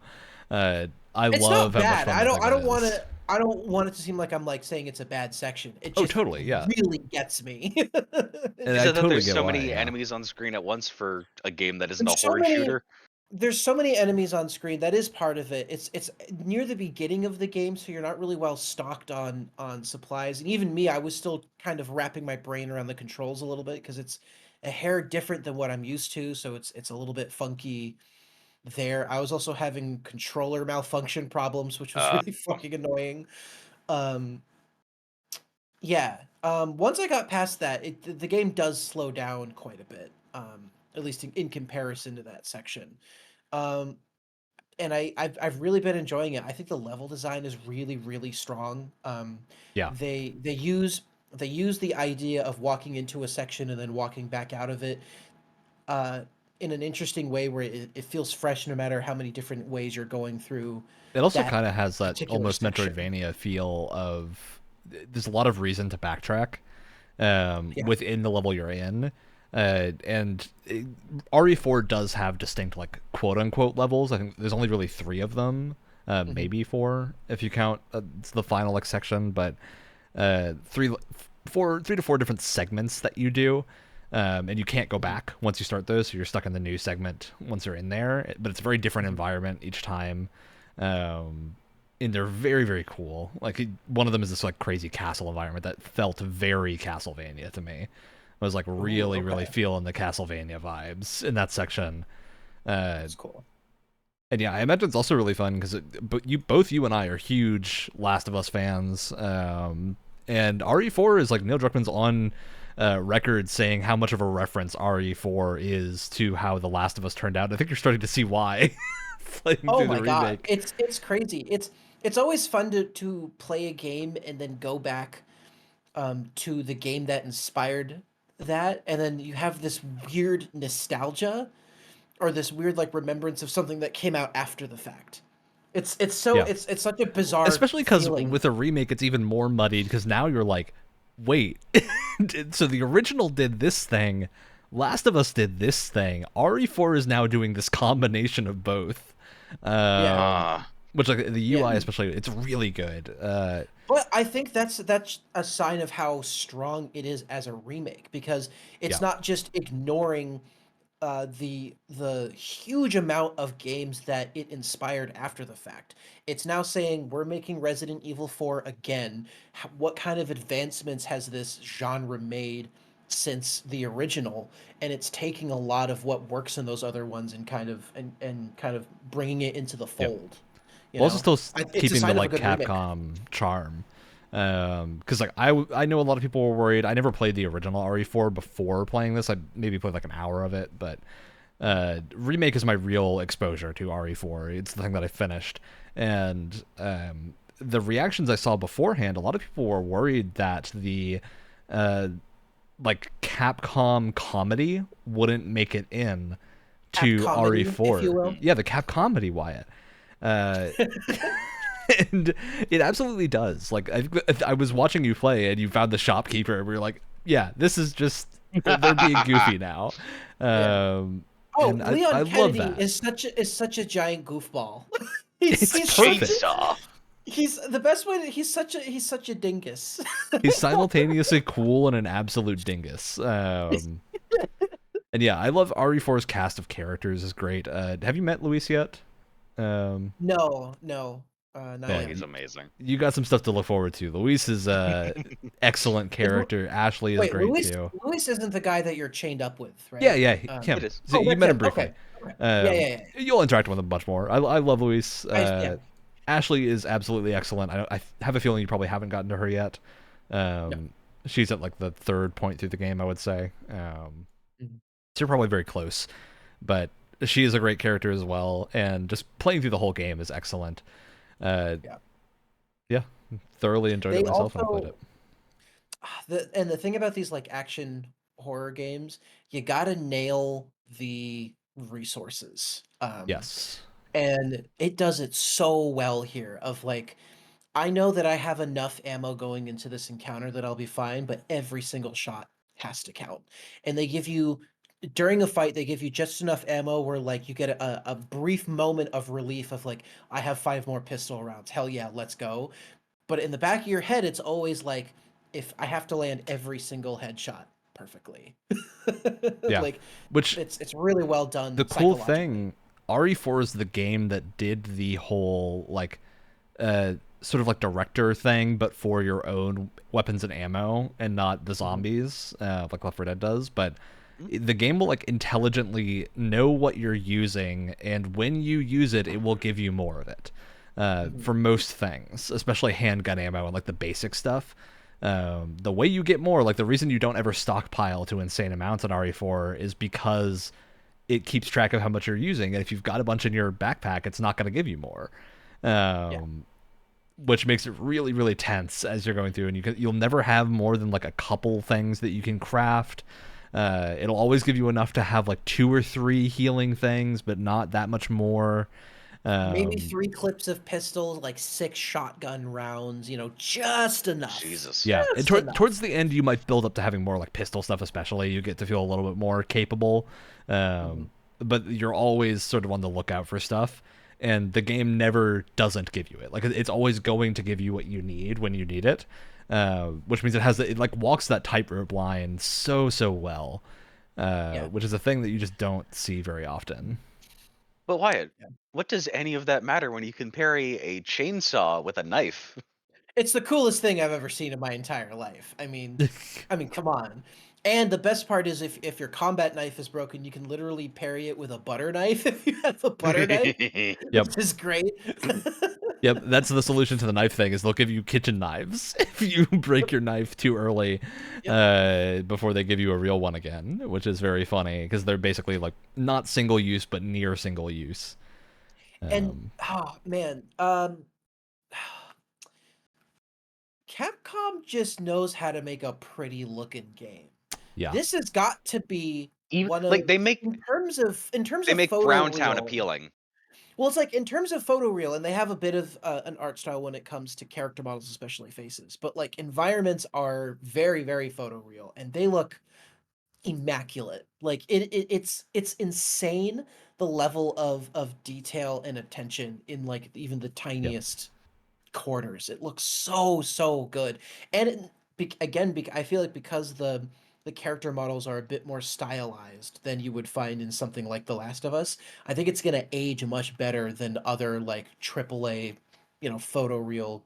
I It's love not how much bad. fun I that don't segment want is. to. I don't want it to seem like I'm like saying it's a bad section. It Oh, just totally, yeah. really gets me. And Is I it that totally there's get so why, many yeah. enemies on screen at once for a game that isn't a There's so horror many. shooter? There's so many enemies on screen. That is part of it. It's near the beginning of the game, so you're not really well stocked on supplies. And even me, I was still kind of wrapping my brain around the controls a little bit because it's a hair different than what I'm used to. So it's a little bit funky there. I was also having controller malfunction problems, which was really fucking annoying. Um, yeah. Once I got past that, the game does slow down quite a bit. At least in comparison to that section. Um, and I've really been enjoying it. I think the level design is really really strong. Yeah. They use the idea of walking into a section and then walking back out of it uh, in an interesting way where it feels fresh no matter how many different ways you're going through It also that kind of has that particular almost section. Metroidvania feel of there's a lot of reason to backtrack Yeah. within the level you're in. RE4 does have distinct, like, quote-unquote levels. I think there's only really 3 of them, maybe 4, if you count it's the final, like, section, but 3 to 4 different segments that you do. And you can't go back once you start those, so you're stuck in the new segment once you're in there. But it's a very different environment each time, and they're very, very cool. Like, one of them is this like crazy castle environment that felt very Castlevania to me. I was like really, really feeling the Castlevania vibes in that section. That's cool. And yeah, I imagine it's also really fun because both you and I are huge Last of Us fans, and RE4 is like Neil Druckmann's on record saying how much of a reference RE4 is to how The Last of Us turned out. I think you're starting to see why. Oh my god, it's crazy. It's always fun to play a game and then go back to the game that inspired that, and then you have this weird nostalgia or this weird like remembrance of something that came out after the fact. It's such a bizarre, especially because feeling. with a remake it's even more muddied because now you're like, wait, so the original did this thing, Last of Us did this thing, RE4 is now doing this combination of both. Which, like, the UI especially, it's really good. But I think that's a sign of how strong it is as a remake because it's not just ignoring the huge amount of games that it inspired after the fact. It's now saying we're making Resident Evil 4 again. What kind of advancements has this genre made since the original? And it's taking a lot of what works in those other ones and kind of bringing it into the fold. You Also know? still It's a keeping the sign of a like good remake. Capcom charm. Because like I know a lot of people were worried. I never played the original RE4 before playing this. I maybe played like an hour of it, but remake is my real exposure to RE4. It's the thing that I finished, and the reactions I saw beforehand, a lot of people were worried that the like Capcom comedy wouldn't make it in to Capcomedy, RE4. if you will. Yeah, the Cap comedy, Wyatt. And it absolutely does. Like, I was watching you play, and you found the shopkeeper, and we were like, "Yeah, this is just they're being goofy now." Leon I love Kennedy that. is such a giant goofball. It's he's perfect. Chainsaw. He's the best way. He's such a dingus. He's simultaneously cool and an absolute dingus. And yeah, I love RE4's cast of characters is great. Have you met Luis yet? No, not Yeah, yet. He's amazing. You got some stuff to look forward to. Luis is excellent character. Ashley is Wait, great Luis, too. Luis isn't the guy that you're chained up with, right? Yeah, him. It is. So you that's met him him. briefly. Okay. Yeah. You'll interact with him much more. I love Luis. Yeah. Ashley is absolutely excellent. I have a feeling you probably haven't gotten to her yet. She's at like the third point through the game, I would say. So you're probably very close, but she is a great character as well, and just playing through the whole game is excellent. Yeah, thoroughly enjoyed it myself when I played it. The thing about these like action horror games, you gotta nail the resources. Yes. And it does it so well here. Of like, I know that I have enough ammo going into this encounter that I'll be fine, but every single shot has to count. And they give you during a fight, they give you just enough ammo where like you get a brief moment of relief of like, I have 5 more pistol rounds. Hell yeah, let's go. But in the back of your head, it's always like, if I have to land every single headshot perfectly. Yeah. Like, Which it's really well done. the cool thing, RE4 is the game that did the whole like sort of like director thing, but for your own weapons and ammo and not the zombies like Left 4 Dead does. But the game will like intelligently know what you're using, and when you use it, it will give you more of it. For most things, especially handgun ammo and like the basic stuff. The way you get more, like the reason you don't ever stockpile to insane amounts on RE4 is because it keeps track of how much you're using, and if you've got a bunch in your backpack, it's not going to give you more. Which makes it really, really tense as you're going through, and you'll never have more than like a couple things that you can craft. It'll always give you enough to have like 2 or 3 healing things, but not that much more. Maybe 3 clips of pistols, like 6 shotgun rounds, just enough. Jesus. Yeah, and towards the end, you might build up to having more like pistol stuff, especially. You get to feel a little bit more capable. But you're always sort of on the lookout for stuff, and the game never doesn't give you it. Like, it's always going to give you what you need when you need it, which means it like walks that tightrope line so well, which is a thing that you just don't see very often. But Wyatt, what does any of that matter when you can parry a chainsaw with a knife? It's the coolest thing I've ever seen in my entire life. I mean, come on. And the best part is if your combat knife is broken, you can literally parry it with a butter knife if you have a butter knife. Yep. Which is great. Yep, that's the solution to the knife thing, is they'll give you kitchen knives if you break your knife too early before they give you a real one again, which is very funny because they're basically like not single use but near single use. And oh man, Capcom just knows how to make a pretty looking game. Yeah. This has got to be one of, like they make in terms of they make Browntown photoreal- appealing. Well, it's like in terms of photoreal, and they have a bit of an art style when it comes to character models, especially faces. But like environments are very, very photoreal, and they look immaculate. Like it's insane the level of detail and attention in like even the tiniest corners. It looks so good, and I feel like because the character models are a bit more stylized than you would find in something like The Last of Us, I think it's gonna age much better than other like AAA, photoreal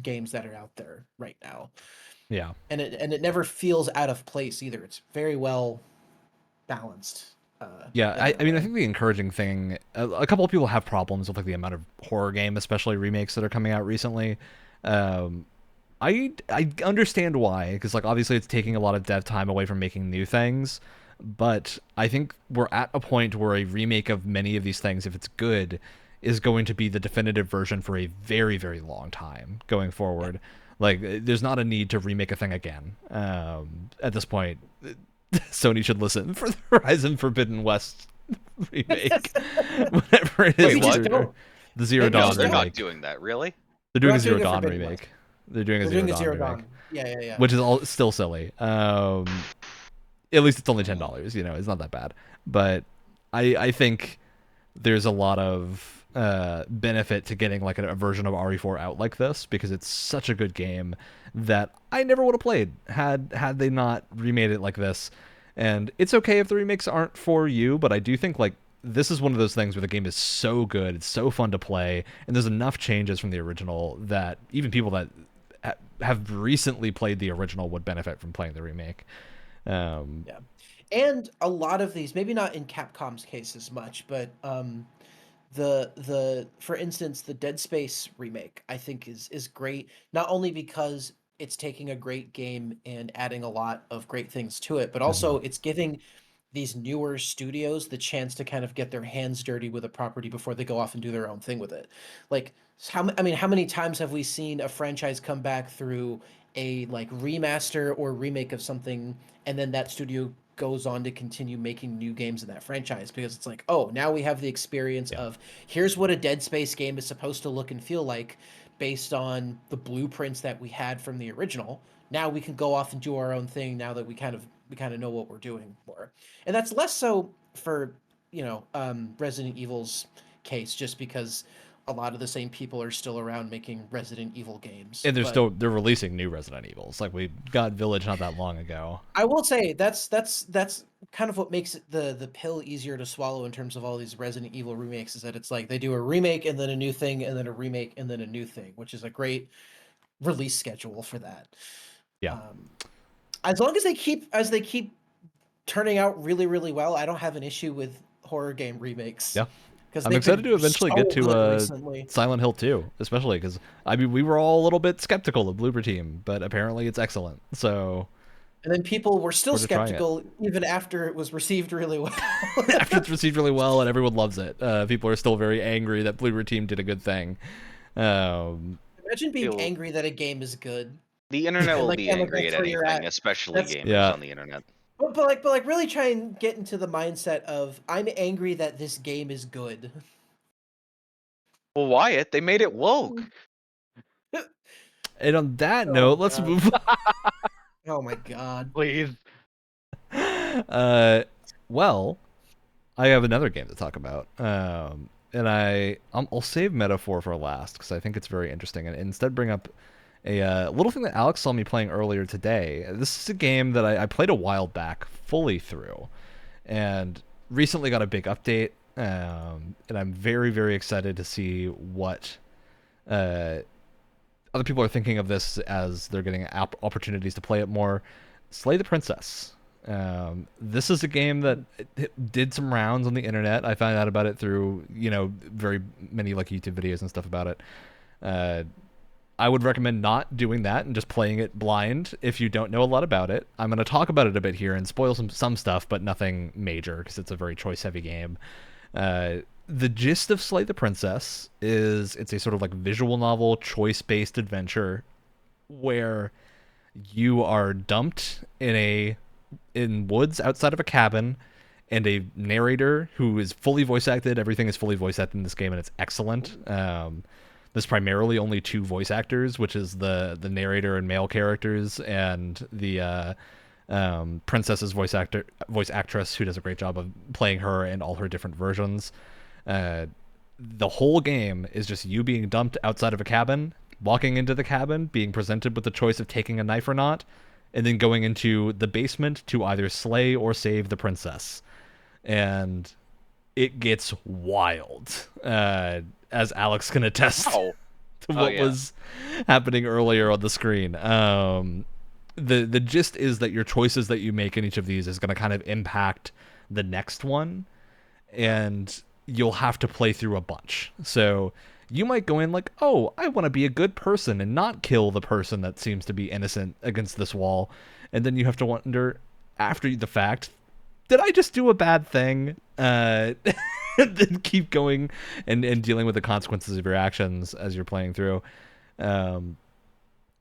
games that are out there right now. Yeah. And it never feels out of place either. It's very well balanced. I mean, I think the encouraging thing, a couple of people have problems with like the amount of horror game, especially remakes that are coming out recently. I understand why, because like obviously it's taking a lot of dev time away from making new things, but I think we're at a point where a remake of many of these things, if it's good, is going to be the definitive version for a very, very long time going forward. Like, there's not a need to remake a thing again. At this point, Sony should listen for the Horizon Forbidden West remake. Whatever it is. The Zero Dawn They're remake. not doing that, really? They're doing a not Zero doing a Dawn Forbidden remake. West. They're doing a Zero Dawn remake. Yeah. Which is all still silly. At least it's only $10, it's not that bad. But I think there's a lot of benefit to getting like a version of RE4 out like this, because it's such a good game that I never would have played had they not remade it like this. And it's okay if the remakes aren't for you, but I do think like this is one of those things where the game is so good, it's so fun to play, and there's enough changes from the original that even people that have recently played the original would benefit from playing the remake. Yeah, and a lot of these, maybe not in Capcom's case as much, but the for instance, the Dead Space remake I think is great, not only because it's taking a great game and adding a lot of great things to it, but also it's giving these newer studios the chance to kind of get their hands dirty with a property before they go off and do their own thing with it. Like how many times have we seen a franchise come back through a like remaster or remake of something, and then that studio goes on to continue making new games in that franchise because it's like, oh, now we have the experience of here's what a Dead Space game is supposed to look and feel like based on the blueprints that we had from the original. Now we can go off and do our own thing now that we kind of know what we're doing more. And that's less so for, Resident Evil's case, just because a lot of the same people are still around making Resident Evil games. And they're releasing new Resident Evils. Like we got Village not that long ago. I will say that's kind of what makes it the pill easier to swallow in terms of all these Resident Evil remakes, is that it's like they do a remake and then a new thing and then a remake and then a new thing, which is a great release schedule for that. Yeah. As long as they keep turning out really, really well, I don't have an issue with horror game remakes. Yeah. I'm excited to eventually get to Silent Hill 2, especially because we were all a little bit skeptical of Bloober Team, but apparently it's excellent. So, and then people were still skeptical even after it was received really well. After it's received really well and everyone loves it, people are still very angry that Bloober Team did a good thing. Imagine being angry that a game is good. The internet will be angry at anything, especially gamers on the internet. But like really try and get into the mindset of, I'm angry that this game is good. Well, Wyatt, they made it woke. And on that note, let's move on. Oh my god. Please. Well, I have another game to talk about. And I'll save Metaphor for last because I think it's very interesting, and instead bring up a little thing that Alex saw me playing earlier today. This is a game that I played a while back fully through, and recently got a big update, and I'm very, very excited to see what other people are thinking of this as they're getting opportunities to play it more. Slay the Princess. This is a game that did some rounds on the internet. I found out about it through, very many like YouTube videos and stuff about it. I would recommend not doing that and just playing it blind if you don't know a lot about it. I'm going to talk about it a bit here and spoil some stuff, but nothing major because it's a very choice-heavy game. The gist of Slay the Princess is it's a sort of like visual novel, choice-based adventure where you are dumped in woods outside of a cabin, and a narrator who is fully voice acted. Everything is fully voice acted in this game, and it's excellent. There's primarily only two voice actors, which is the narrator and male characters, and the princess's voice actress, who does a great job of playing her in all her different versions. The whole game is just you being dumped outside of a cabin, walking into the cabin, being presented with the choice of taking a knife or not, and then going into the basement to either slay or save the princess. And it gets wild, as Alex can attest to what was happening earlier on the screen. The gist is that your choices that you make in each of these is going to kind of impact the next one, and you'll have to play through a bunch. So you might go in like, oh, I want to be a good person and not kill the person that seems to be innocent against this wall. And then you have to wonder, after the fact, did I just do a bad thing? Then keep going and dealing with the consequences of your actions as you're playing through. And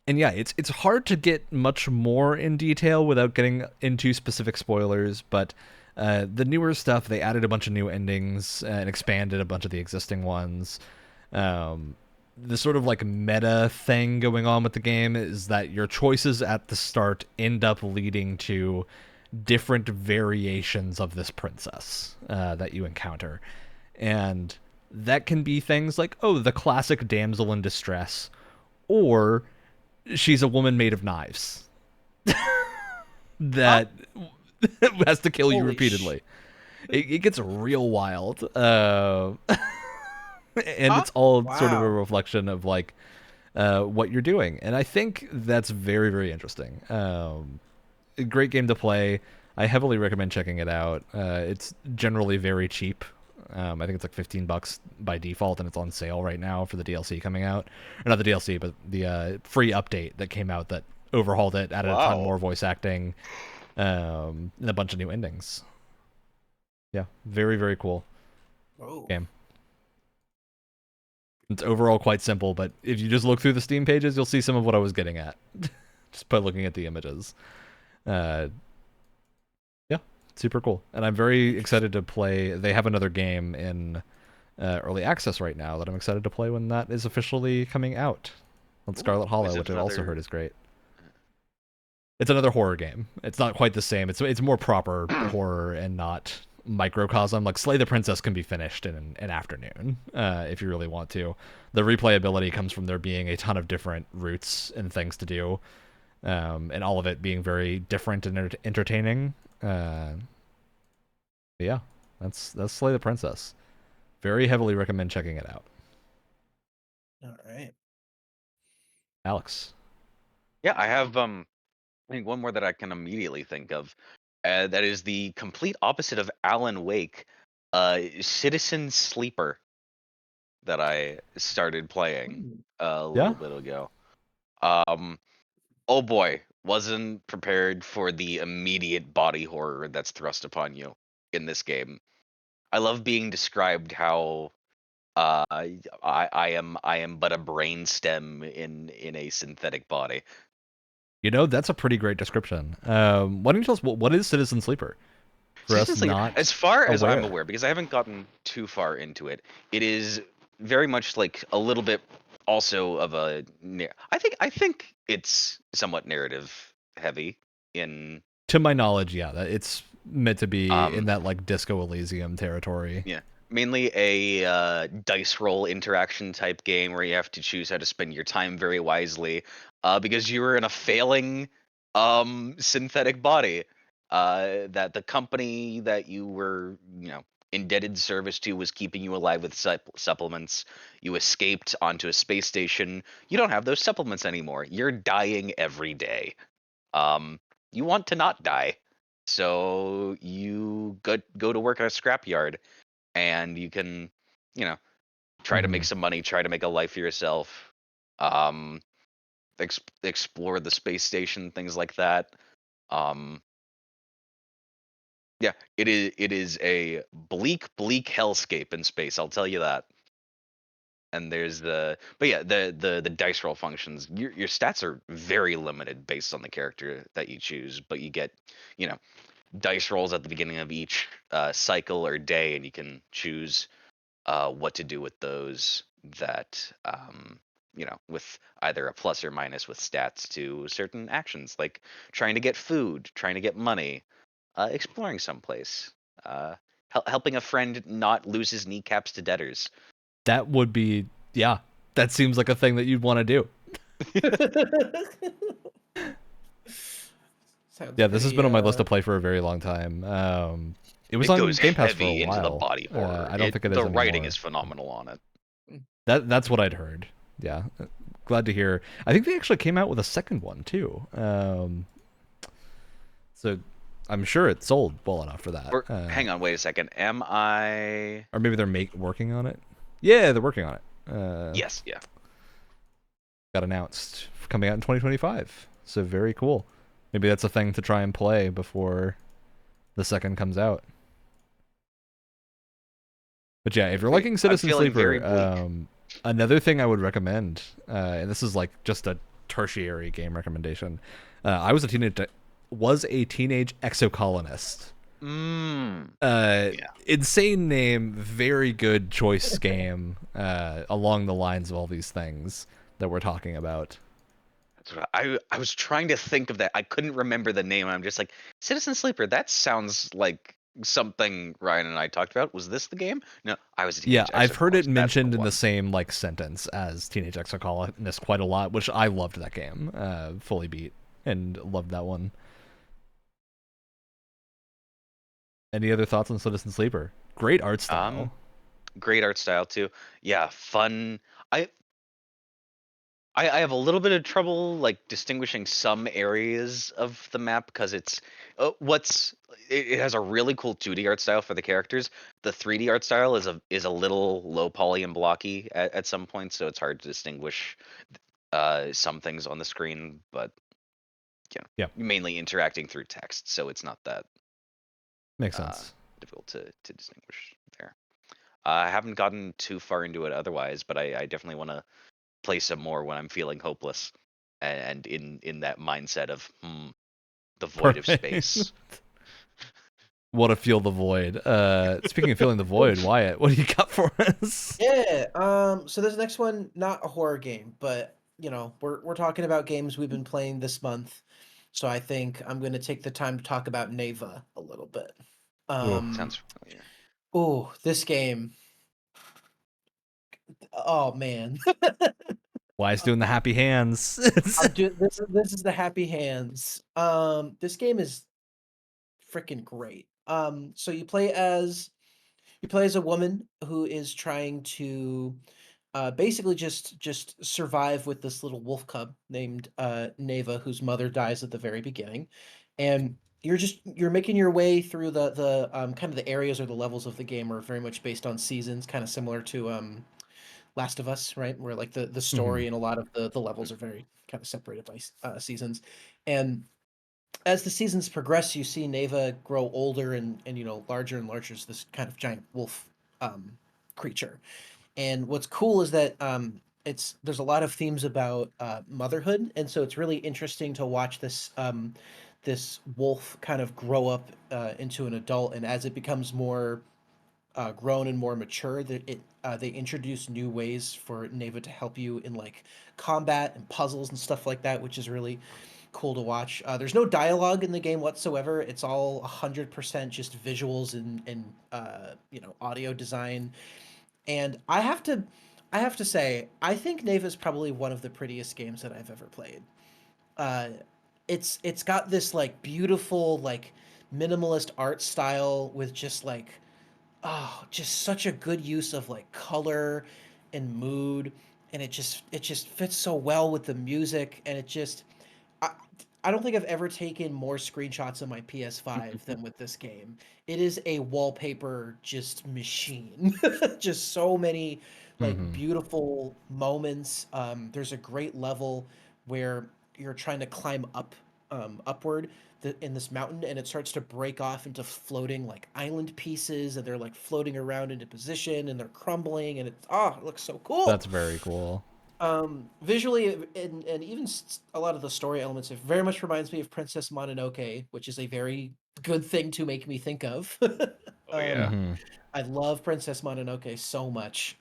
yeah, it's hard to get much more in detail without getting into specific spoilers, but the newer stuff, they added a bunch of new endings and expanded a bunch of the existing ones. The sort of like meta thing going on with the game is that your choices at the start end up leading to different variations of this princess that you encounter. And that can be things like, oh, the classic damsel in distress, or she's a woman made of knives that has to kill you Holy repeatedly. It gets real wild, and it's all sort of a Wow. reflection of like what you're doing, and I think that's very, very interesting. A great game to play. I heavily recommend checking it out. It's generally very cheap. I think it's like $15 by default, and it's on sale right now for the DLC coming out. Or not the DLC, but the free update that came out that overhauled it, added a ton Wow. more voice acting, and a bunch of new endings. Yeah, very, very cool Oh. game. It's overall quite simple, but if you just look through the Steam pages, you'll see some of what I was getting at just by looking at the images. Yeah, super cool. And I'm very excited to play. They have another game in early access right now that I'm excited to play when that is officially coming out. On Scarlet Hollow, Is it which I also another- heard is great. It's another horror game. It's not quite the same. It's more proper horror and not microcosm. Like Slay the Princess can be finished in an afternoon if you really want to. The replayability comes from there being a ton of different routes and things to do, and all of it being very different and entertaining. But yeah, that's Slay the Princess. Very heavily recommend checking it out. All right. Alex. Yeah, I have I think one more that I can immediately think of. That is the complete opposite of Alan Wake, Citizen Sleeper, that I started playing a Yeah? little bit ago. Oh boy, wasn't prepared for the immediate body horror that's thrust upon you in this game. I love being described how I am but a brain stem in a synthetic body. You know, that's a pretty great description. Why don't you tell us what is Citizen Sleeper? For us Citizen Sleeper, not as far as I'm aware. aware, because I haven't gotten too far into it, it is very much like a little bit also of a. I think it's somewhat narrative heavy in. To my knowledge, yeah, it's meant to be in Um, that like Disco Elysium territory. Yeah, mainly a dice roll interaction type game where you have to choose how to spend your time very wisely, because you were in a failing synthetic body. That the company that you were, indebted service to was keeping you alive with supplements. You escaped onto a space station. You don't have those supplements anymore. You're dying every day. You want to not die, so you go to work at a scrapyard and you can, you know, try to make some money, try to make a life for yourself, um, explore the space station, things like that. Um, yeah, it is a bleak hellscape in space. I'll tell you that. And there's but yeah, the dice roll functions. Your stats are very limited based on the character that you choose, but you get, you know, dice rolls at the beginning of each cycle or day, and you can choose what to do with those that with either a plus or minus with stats to certain actions, like trying to get food, trying to get money, exploring someplace, helping a friend not lose his kneecaps to debtors. That would be, yeah, that seems like a thing that you'd want to do. Sounds Yeah, this has pretty, been on my list to play for a very long time. It was It on goes Game Pass for a heavy into the while. body horror. I don't think it is The writing anymore. is phenomenal on it. That's what I'd heard. Yeah, glad to hear. I think they actually came out with a second one too. So I'm sure it sold well enough for that. Or, hang on, wait a second. Am I? Or maybe they're working on it. Yeah, they're working on it. Yes, yeah. Got announced coming out in 2025. So very cool. Maybe that's a thing to try and play before the second comes out. But yeah, if you're liking Citizen feeling very Sleeper, bleak. another thing I would recommend, and this is like just a tertiary game recommendation. I was a teenage exocolonist. Insane name, very good choice game, along the lines of all these things that we're talking about. That's what I was trying to think of that. I couldn't remember the name. I'm just like, Citizen Sleeper. That sounds like something Ryan and I talked about. Was this the game? No, I was a Yeah, teenage I've heard it exocologist. That's the mentioned in the one. same like sentence as Teenage Exocolonist quite a lot, which I loved that game. Fully beat and loved that one. Any other thoughts on Citizen Sleeper? Great art style. Great art style too. Yeah, fun. I I have a little bit of trouble like distinguishing some areas of the map because it's it has a really cool 2D art style for the characters. The 3D art style is a little low poly and blocky at some points, so it's hard to distinguish some things on the screen. But Yeah, you're mainly interacting through text, so it's not that makes sense. difficult to distinguish there. I haven't gotten too far into it otherwise, but I definitely want to play some more when I'm feeling hopeless and in that mindset of the void of Perfect. space. Want to feel the void. Speaking of feeling the void, Wyatt, what do you got for us? Yeah. So this next one, not a horror game, but we're talking about games we've been playing this month. So I think I'm going to take the time to talk about Neva a little bit. Sounds familiar. This game. Oh man. Wyatt's doing the happy hands. This is the happy hands. This game is freaking great. So you play as a woman who is trying to basically just survive with this little wolf cub named Neva, whose mother dies at the very beginning, and you're making your way through the kind of the areas or the levels of the game are very much based on seasons, kind of similar to Last of Us, right? Where like the story and a lot of the levels are very kind of separated by seasons, and as the seasons progress, you see Neva grow older and larger and larger as this kind of giant wolf creature. And what's cool is that there's a lot of themes about motherhood, and so it's really interesting to watch this wolf kind of grow up into an adult, and as it becomes more grown and more mature, that they introduce new ways for Neva to help you in like combat and puzzles and stuff like that, which is really cool to watch. There's no dialogue in the game whatsoever. It's all 100% just visuals and audio design. And I have to say, I think Neva is probably one of the prettiest games that I've ever played. Uh, it's got this like beautiful like minimalist art style with just like just such a good use of like color and mood, and it just fits so well with the music, and I, I don't think I've ever taken more screenshots of my PS5 than with this game. It is a wallpaper just machine. Just so many like Mm-hmm. beautiful moments. There's a great level where you're trying to climb upward in this mountain, and it starts to break off into floating like island pieces, and they're like floating around into position, and they're crumbling, and it looks so cool. That's very cool. Visually and even a lot of the story elements, it very much reminds me of Princess Mononoke, which is a very good thing to make me think of. Oh yeah. Mm-hmm. I love Princess Mononoke so much.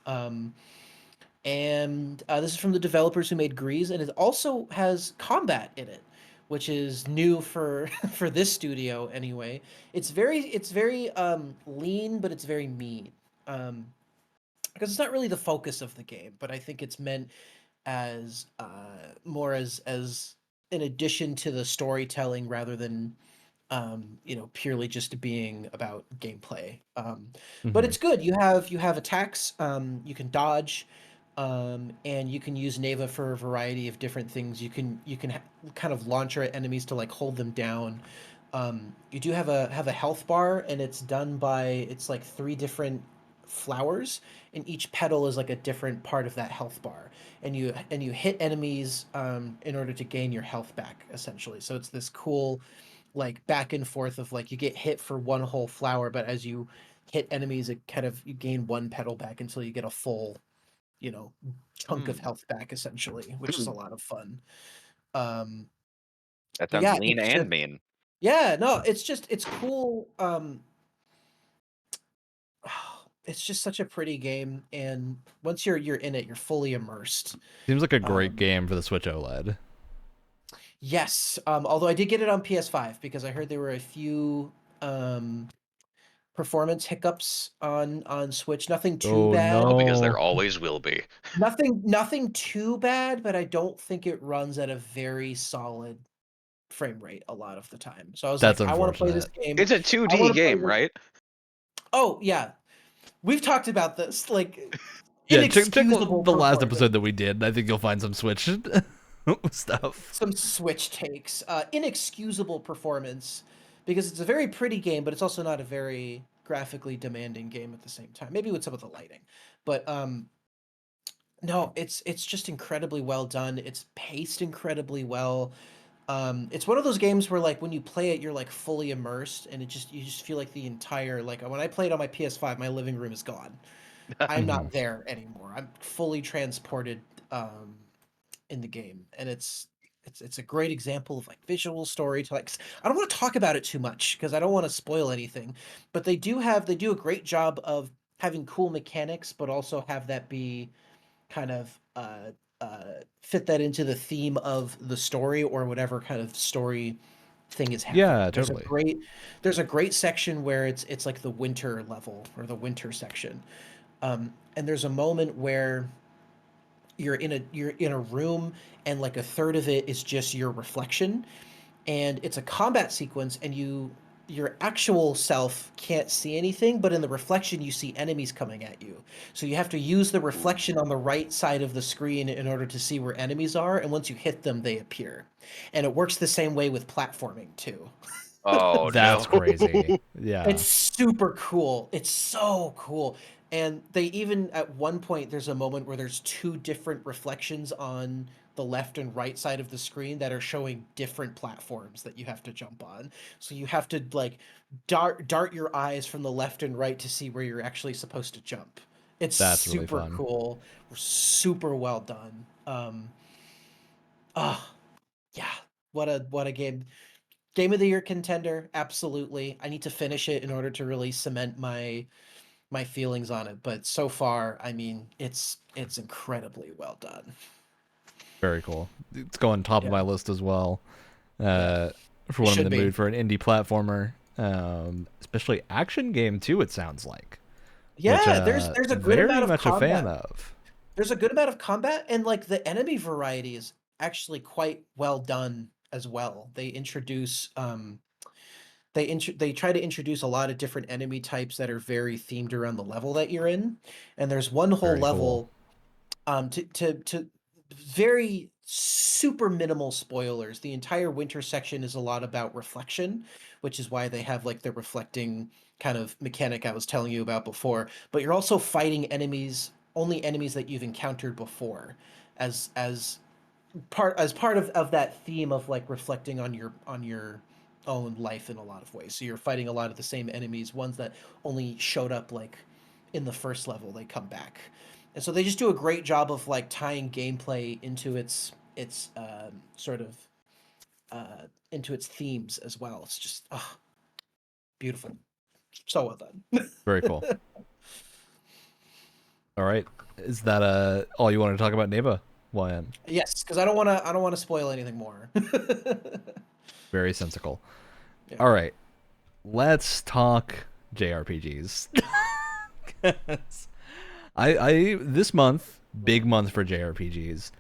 And this is from the developers who made Grease, and it also has combat in it, which is new for for this studio anyway. It's very lean, but it's very mean. Um, because it's not really the focus of the game, but I think it's meant as more as an addition to the storytelling rather than purely just being about gameplay. But Mm-hmm. it's good. You have attacks. You can dodge, and you can use Neva for a variety of different things. You can kind of launch at enemies to like hold them down. You do have a health bar, and it's like three different flowers, and each petal is like a different part of that health bar, and you hit enemies in order to gain your health back essentially. So it's this cool like back and forth of like you get hit for one whole flower, but as you hit enemies, it kind of you gain one petal back until you get a full, you know, chunk of Mm. health back essentially, which is a lot of fun. Um, That but sounds yeah, lean and mean. it's cool. It's just such a pretty game, and once you're in it, you're fully immersed. Seems like a great Um, game for the Switch OLED. yes, although I did get it on PS5 because I heard there were a few um performance hiccups on Switch. Nothing too Oh bad. Oh, because there no. always will be. Nothing too bad, but I don't think it runs at a very solid frame rate a lot of the time. So I was That's like, I want to play this unfortunate. game. It's a I 2D want to play game, this. right? Oh yeah, we've talked about this. Like, Yeah, check inexcusable the last performance. episode that we did. I think you'll find some Switch stuff. Some Switch takes. Inexcusable performance, because it's a very pretty game, but it's also not a very graphically demanding game at the same time. Maybe with some of the lighting, but no, it's just incredibly well done. It's paced incredibly well. It's one of those games where like when you play it, you're like fully immersed, and you just feel like the entire like when I played on my PS5, my living room is gone. I'm Mhm. not there anymore. I'm fully transported um, in the game, and it's a great example of like visual storytelling. I don't want to talk about it too much because I don't want to spoil anything, but they do a great job of having cool mechanics, but also have that be kind of fit that into the theme of the story or whatever kind of story thing is happening. Yeah, totally. There's a great section where it's like the winter level or the winter section, and there's a moment where you're in a room and like a third of it is just your reflection, and it's a combat sequence, and your actual self can't see anything, but in the reflection you see enemies coming at you, so you have to use the reflection on the right side of the screen in order to see where enemies are, and once you hit them they appear, and it works the same way with platforming too. Oh That's no. crazy. Yeah. It's super cool. It's so cool. And they even at one point there's a moment where there's two different reflections on the left and right side of the screen that are showing different platforms that you have to jump on. So you have to like dart your eyes from the left and right to see where you're actually supposed to jump. It's That's really super fun. cool. Super well done. Oh, yeah. What a game. Game of the year contender, absolutely. I need to finish it in order to really cement my feelings on it. But so far, I mean, it's incredibly well done. Very cool. It's going top of Yeah, my list as well. yeah. For It when I'm in should the be. mood for an indie platformer, especially action game too. It sounds like, which Yeah, there's a good very amount of much a fan combat. of. There's a good amount of combat, and like the enemy variety is actually quite well done as well. They try to introduce a lot of different enemy types that are very themed around the level that you're in. And there's one whole Very cool. level to very super minimal spoilers. The entire winter section is a lot about reflection, which is why they have like the reflecting kind of mechanic I was telling you about before. But you're also fighting only enemies that you've encountered before, as part of that theme of like reflecting on your own life in a lot of ways. So you're fighting a lot of the same enemies, ones that only showed up like in the first level, they come back. And so they just do a great job of like tying gameplay into its sort of into its themes as well. It's just beautiful, so well done. Very cool. All right, is that all you wanted to talk about, Neva? Why? Yes, because I don't want to spoil anything more. Very sensical. Yeah. All right, let's talk JRPGs. I this month, big month for JRPGs.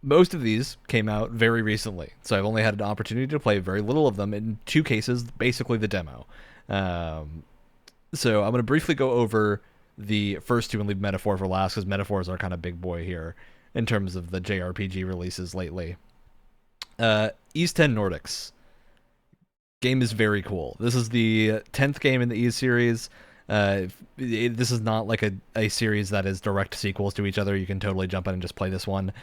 Most of these came out very recently, so I've only had an opportunity to play very little of them. In two cases, basically the demo. So I'm going to briefly go over the first two and leave Metaphor for last, because Metaphor is our kind of big boy here in terms of the JRPG releases lately. East 10 Nordics. Game is very cool. This is the 10th game in the Ys series. This is not like a series that is direct sequels to each other. You can totally jump in and just play this one.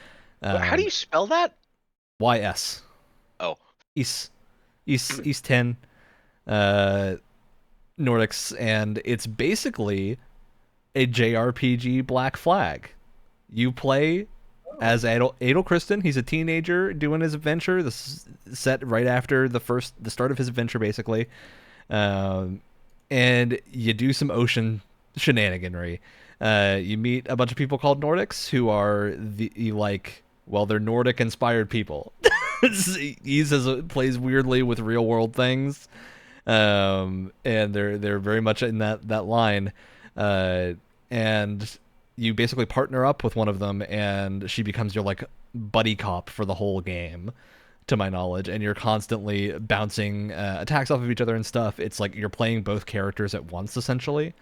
How do you spell that? YS. Oh. East 10 Nordics, and it's basically a JRPG Black Flag. You play as Adel Kristen. He's a teenager doing his adventure. This is set right after the start of his adventure, basically. And you do some ocean shenaniganry. You meet a bunch of people called Nordics who are they're Nordic inspired people. He plays weirdly with real world things. And they're very much in that line, and you basically partner up with one of them, and she becomes your like buddy cop for the whole game, to my knowledge, and you're constantly bouncing attacks off of each other and stuff. It's like you're playing both characters at once, essentially,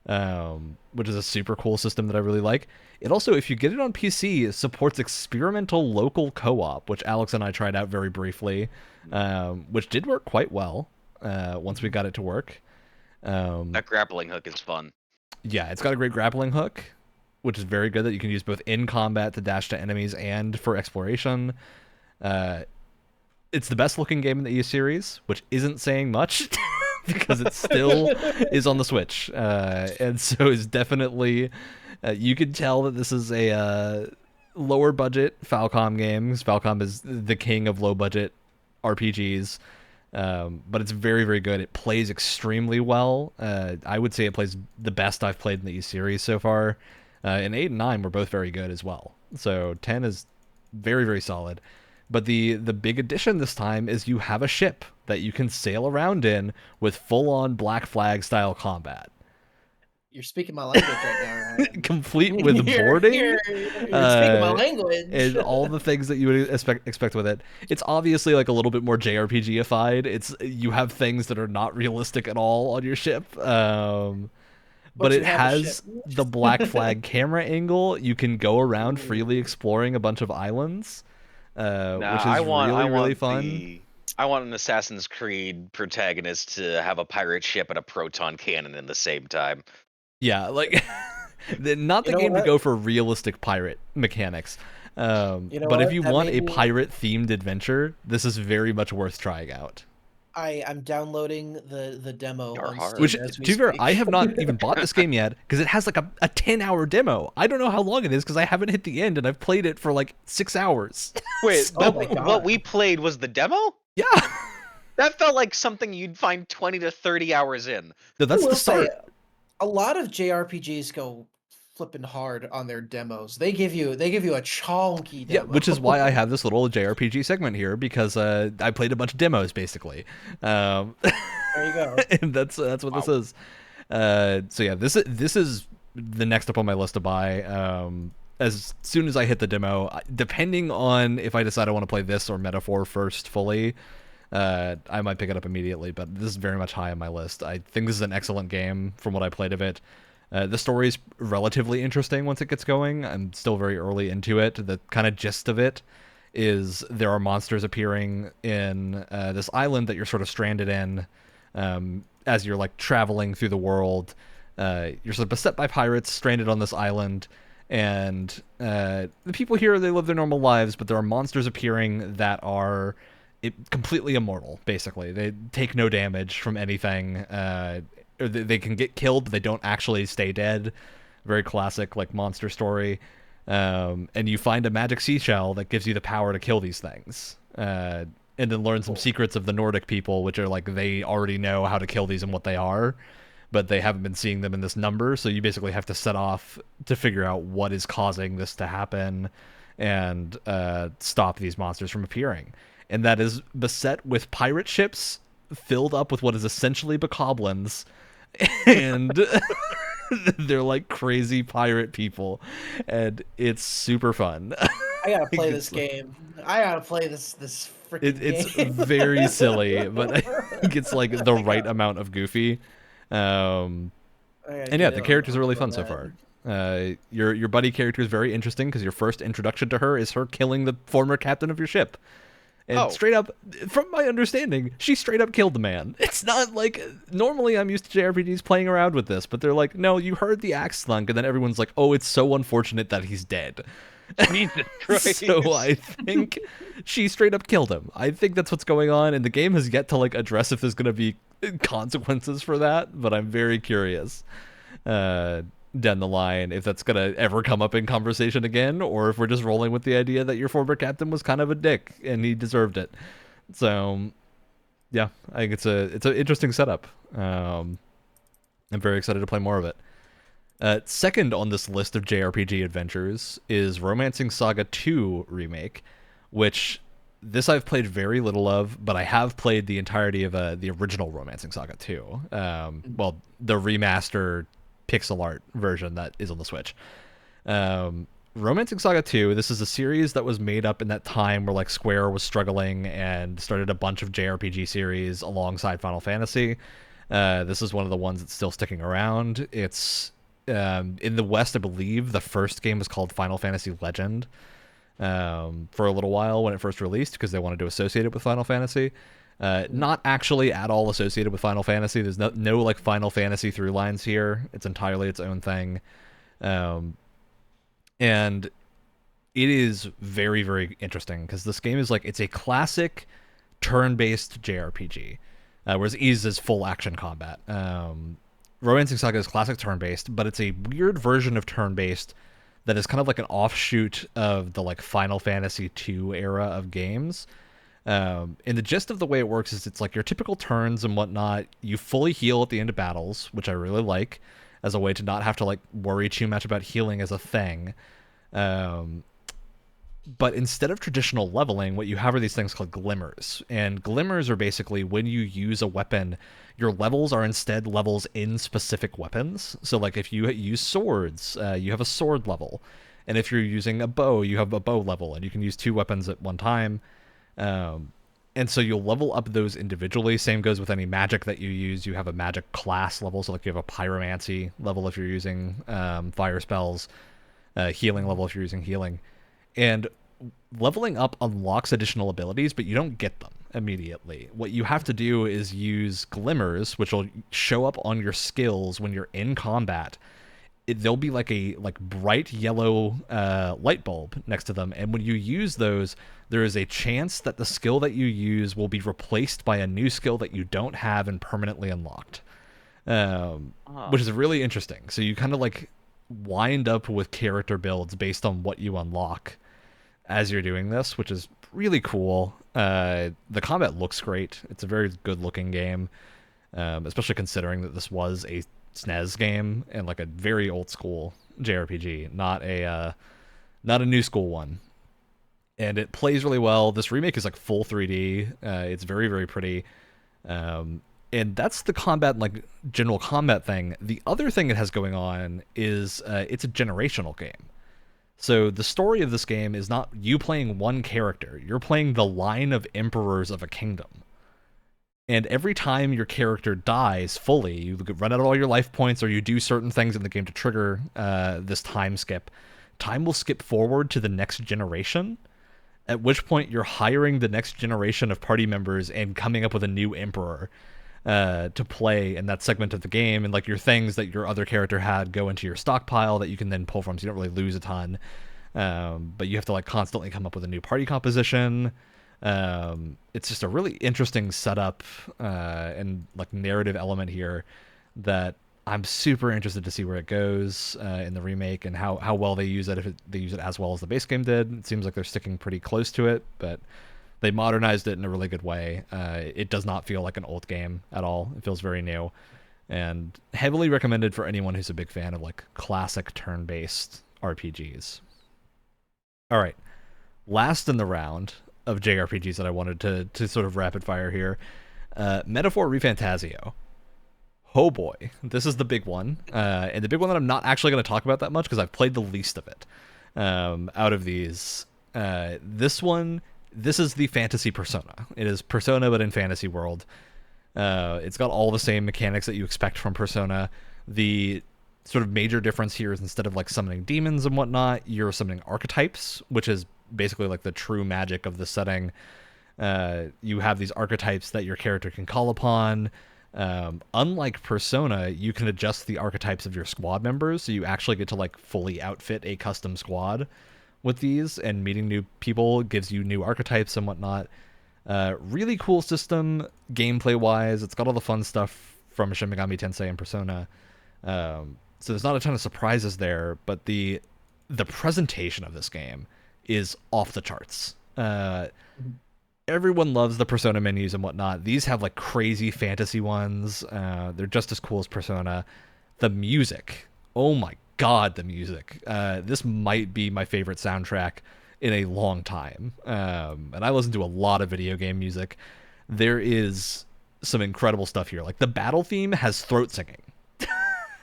which is a super cool system that I really like. It also, if you get it on PC, supports experimental local co-op, which Alex and I tried out very briefly, which did work quite well once we got it to work. That grappling hook is fun. Yeah, it's got a great grappling hook, which is very good that you can use both in combat to dash to enemies and for exploration. It's the best looking game in the EST series, which isn't saying much because it still is on the Switch. And so it's definitely, you could tell that this is a lower budget Falcom game, because Falcom is the king of low budget RPGs. But it's very, very good. It plays extremely well. I would say it plays the best I've played in the EST series so far. And 8 and 9 were both very good as well. So 10 is very, very solid. But the big addition this time is you have a ship that you can sail around in with full-on Black Flag style combat. You're speaking my language right now, right? Complete with boarding. You're speaking my language. And all the things that you would expect with it. It's obviously like a little bit more JRPG-ified. You have things that are not realistic at all on your ship. But it has the Black Flag camera angle. You can go around freely exploring a bunch of islands. Which is really fun. I want an Assassin's Creed protagonist to have a pirate ship and a proton cannon in the same time. Yeah, like not the game to go for realistic pirate mechanics. But if you want a pirate-themed adventure, this is very much worth trying out. I'm downloading the demo on Steam. Which, to be fair, I have not even bought this game yet, because it has like a 10-hour demo. I don't know how long it is, because I haven't hit the end, and I've played it for like 6 hours. Wait, what we played was the demo? Yeah. That felt like something you'd find 20 to 30 hours in. No, that's the start. A lot of JRPGs go flipping hard on their demos. They give you a chonky demo. Yeah, which is why I have this little JRPG segment here, because I played a bunch of demos basically. There you go. And that's what this is. So yeah, this is the next up on my list to buy. As soon as I hit the demo, depending on if I decide I want to play this or Metaphor first fully, I might pick it up immediately. But this is very much high on my list. I think this is an excellent game from what I played of it. The story is relatively interesting once it gets going. I'm still very early into it. The kind of gist of it is there are monsters appearing in this island that you're sort of stranded in as you're like traveling through the world. You're sort of beset by pirates, stranded on this island, and the people here, they live their normal lives, but there are monsters appearing that are completely immortal, basically. They take no damage from anything. Or they can get killed, but they don't actually stay dead. Very classic, like, monster story. And you find a magic seashell that gives you the power to kill these things. And then learn some secrets of the Nordic people, which are like, they already know how to kill these and what they are, but they haven't been seeing them in this number. So you basically have to set off to figure out what is causing this to happen and stop these monsters from appearing. And that is beset with pirate ships filled up with what is essentially bokoblins. And they're like crazy pirate people, and it's super fun. I gotta play this game. I gotta play this freaking game. It's very silly, but I think it's like the right amount of goofy. And yeah, the characters are really fun so far. Your buddy character is very interesting because your first introduction to her is her killing the former captain of your ship. And straight up, from my understanding, she straight up killed the man. It's not like, normally I'm used to JRPGs playing around with this, but they're like, no, you heard the axe thunk, and then everyone's like, oh, it's so unfortunate that he's dead. Jesus Christ. So I think she straight up killed him. I think that's what's going on, and the game has yet to like address if there's going to be consequences for that, but I'm very curious down the line if that's gonna ever come up in conversation again, or if we're just rolling with the idea that your former captain was kind of a dick and he deserved it. So yeah, I think it's an interesting setup. I'm very excited to play more of it. Second on this list of JRPG adventures is Romancing Saga 2 Remake, which this I've played very little of, but I have played the entirety of the original Romancing Saga 2. Well, the remaster pixel art version that is on the Switch. Romancing Saga 2, this is a series that was made up in that time where like Square was struggling and started a bunch of JRPG series alongside Final Fantasy. This is one of the ones that's still sticking around. It's in the West, I believe, the first game was called Final Fantasy Legend for a little while when it first released because they wanted to associate it with Final Fantasy. Not actually at all associated with Final Fantasy. There's no like Final Fantasy through lines here. It's entirely its own thing. And it is very, very interesting because this game is like, it's a classic turn-based JRPG, whereas Ys is full action combat. Romancing Saga is classic turn-based, but it's a weird version of turn-based that is kind of like an offshoot of the like Final Fantasy II era of games. And the gist of the way it works is it's like your typical turns and whatnot. You fully heal at the end of battles, which I really like, as a way to not have to like worry too much about healing as a thing. But instead of traditional leveling, what you have are these things called glimmers. And glimmers are basically when you use a weapon, your levels are instead levels in specific weapons. So like if you use swords, you have a sword level. And if you're using a bow, you have a bow level, and you can use 2 weapons at one time. And so you'll level up those individually. Same goes with any magic that you use. You have a magic class level, so like you have a pyromancy level if you're using fire spells, healing level if you're using healing. And leveling up unlocks additional abilities, but you don't get them immediately. What you have to do is use glimmers, which will show up on your skills when you're in combat. There'll be like a bright yellow light bulb next to them, and when you use those, there is a chance that the skill that you use will be replaced by a new skill that you don't have and permanently unlocked, which is really interesting. So you kind of like wind up with character builds based on what you unlock as you're doing this, which is really cool. The combat looks great. It's a very good looking game, especially considering that this was a SNES game and like a very old school JRPG, not a new school one. And it plays really well. This remake is like full 3D. It's very, very pretty. And that's the combat, like general combat thing. The other thing it has going on is it's a generational game. So the story of this game is not you playing one character. You're playing the line of emperors of a kingdom. And every time your character dies fully, you run out of all your life points or you do certain things in the game to trigger this time skip. Time will skip forward to the next generation, at which point you're hiring the next generation of party members and coming up with a new emperor to play in that segment of the game. And like your things that your other character had go into your stockpile that you can then pull from, so you don't really lose a ton. But you have to like constantly come up with a new party composition. It's just a really interesting setup and like narrative element here that I'm super interested to see where it goes in the remake and how well they use it, if they use it as well as the base game did. It seems like they're sticking pretty close to it, but they modernized it in a really good way. It does not feel like an old game at all. It feels very new and heavily recommended for anyone who's a big fan of like classic turn-based RPGs. All right, last in the round of JRPGs that I wanted to sort of rapid fire here. Metaphor ReFantazio. Oh boy, this is the big one. And the big one that I'm not actually going to talk about that much because I've played the least of it out of these. This is the fantasy Persona. It is Persona, but in fantasy world. It's got all the same mechanics that you expect from Persona. The sort of major difference here is instead of like summoning demons and whatnot, you're summoning archetypes, which is basically like the true magic of the setting. You have these archetypes that your character can call upon. Unlike Persona, you can adjust the archetypes of your squad members, so you actually get to like fully outfit a custom squad with these, and meeting new people gives you new archetypes and whatnot. Really cool system gameplay wise. It's got all the fun stuff from Shin Megami Tensei and Persona. So there's not a ton of surprises there, but the presentation of this game is off the charts. Everyone loves the Persona menus and whatnot. These have like crazy fantasy ones. They're just as cool as Persona. The music, oh my god, the music. This might be my favorite soundtrack in a long time. And I listen to a lot of video game music. There is some incredible stuff here. Like the battle theme has throat singing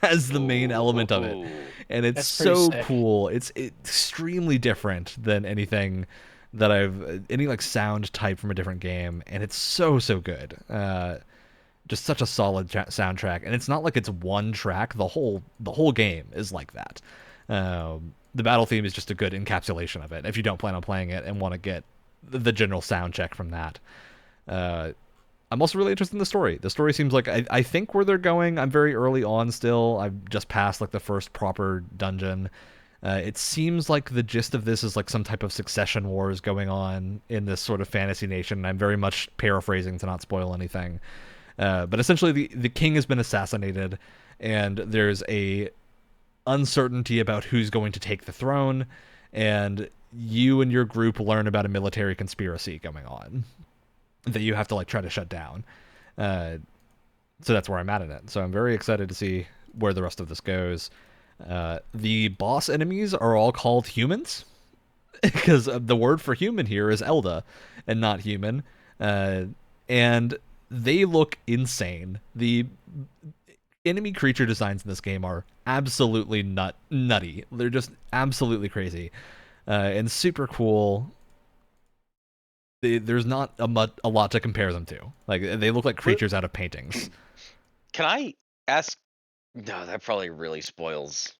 as the main element of it. And it's so cool. It's extremely different than anything that any like sound type from a different game. And it's so good. Just such a solid soundtrack. And it's not like it's one track. The whole game is like that. The battle theme is just a good encapsulation of it if you don't plan on playing it and want to get the general sound check from that. I'm also really interested in the story. The story seems like I think where they're going. I'm very early on still. I've just passed like the first proper dungeon. It seems like the gist of this is like some type of succession wars going on in this sort of fantasy nation. I'm very much paraphrasing to not spoil anything. But essentially the king has been assassinated and there's a uncertainty about who's going to take the throne, and you and your group learn about a military conspiracy going on that you have to like try to shut down. So that's where I'm at in it. So I'm very excited to see where the rest of this goes. The boss enemies are all called humans because the word for human here is Elda and not human. And they look insane. The enemy creature designs in this game are absolutely nutty. They're just absolutely crazy and super cool. There's not a lot to compare them to. Like they look like creatures out of paintings. Can I ask? No, that probably really spoils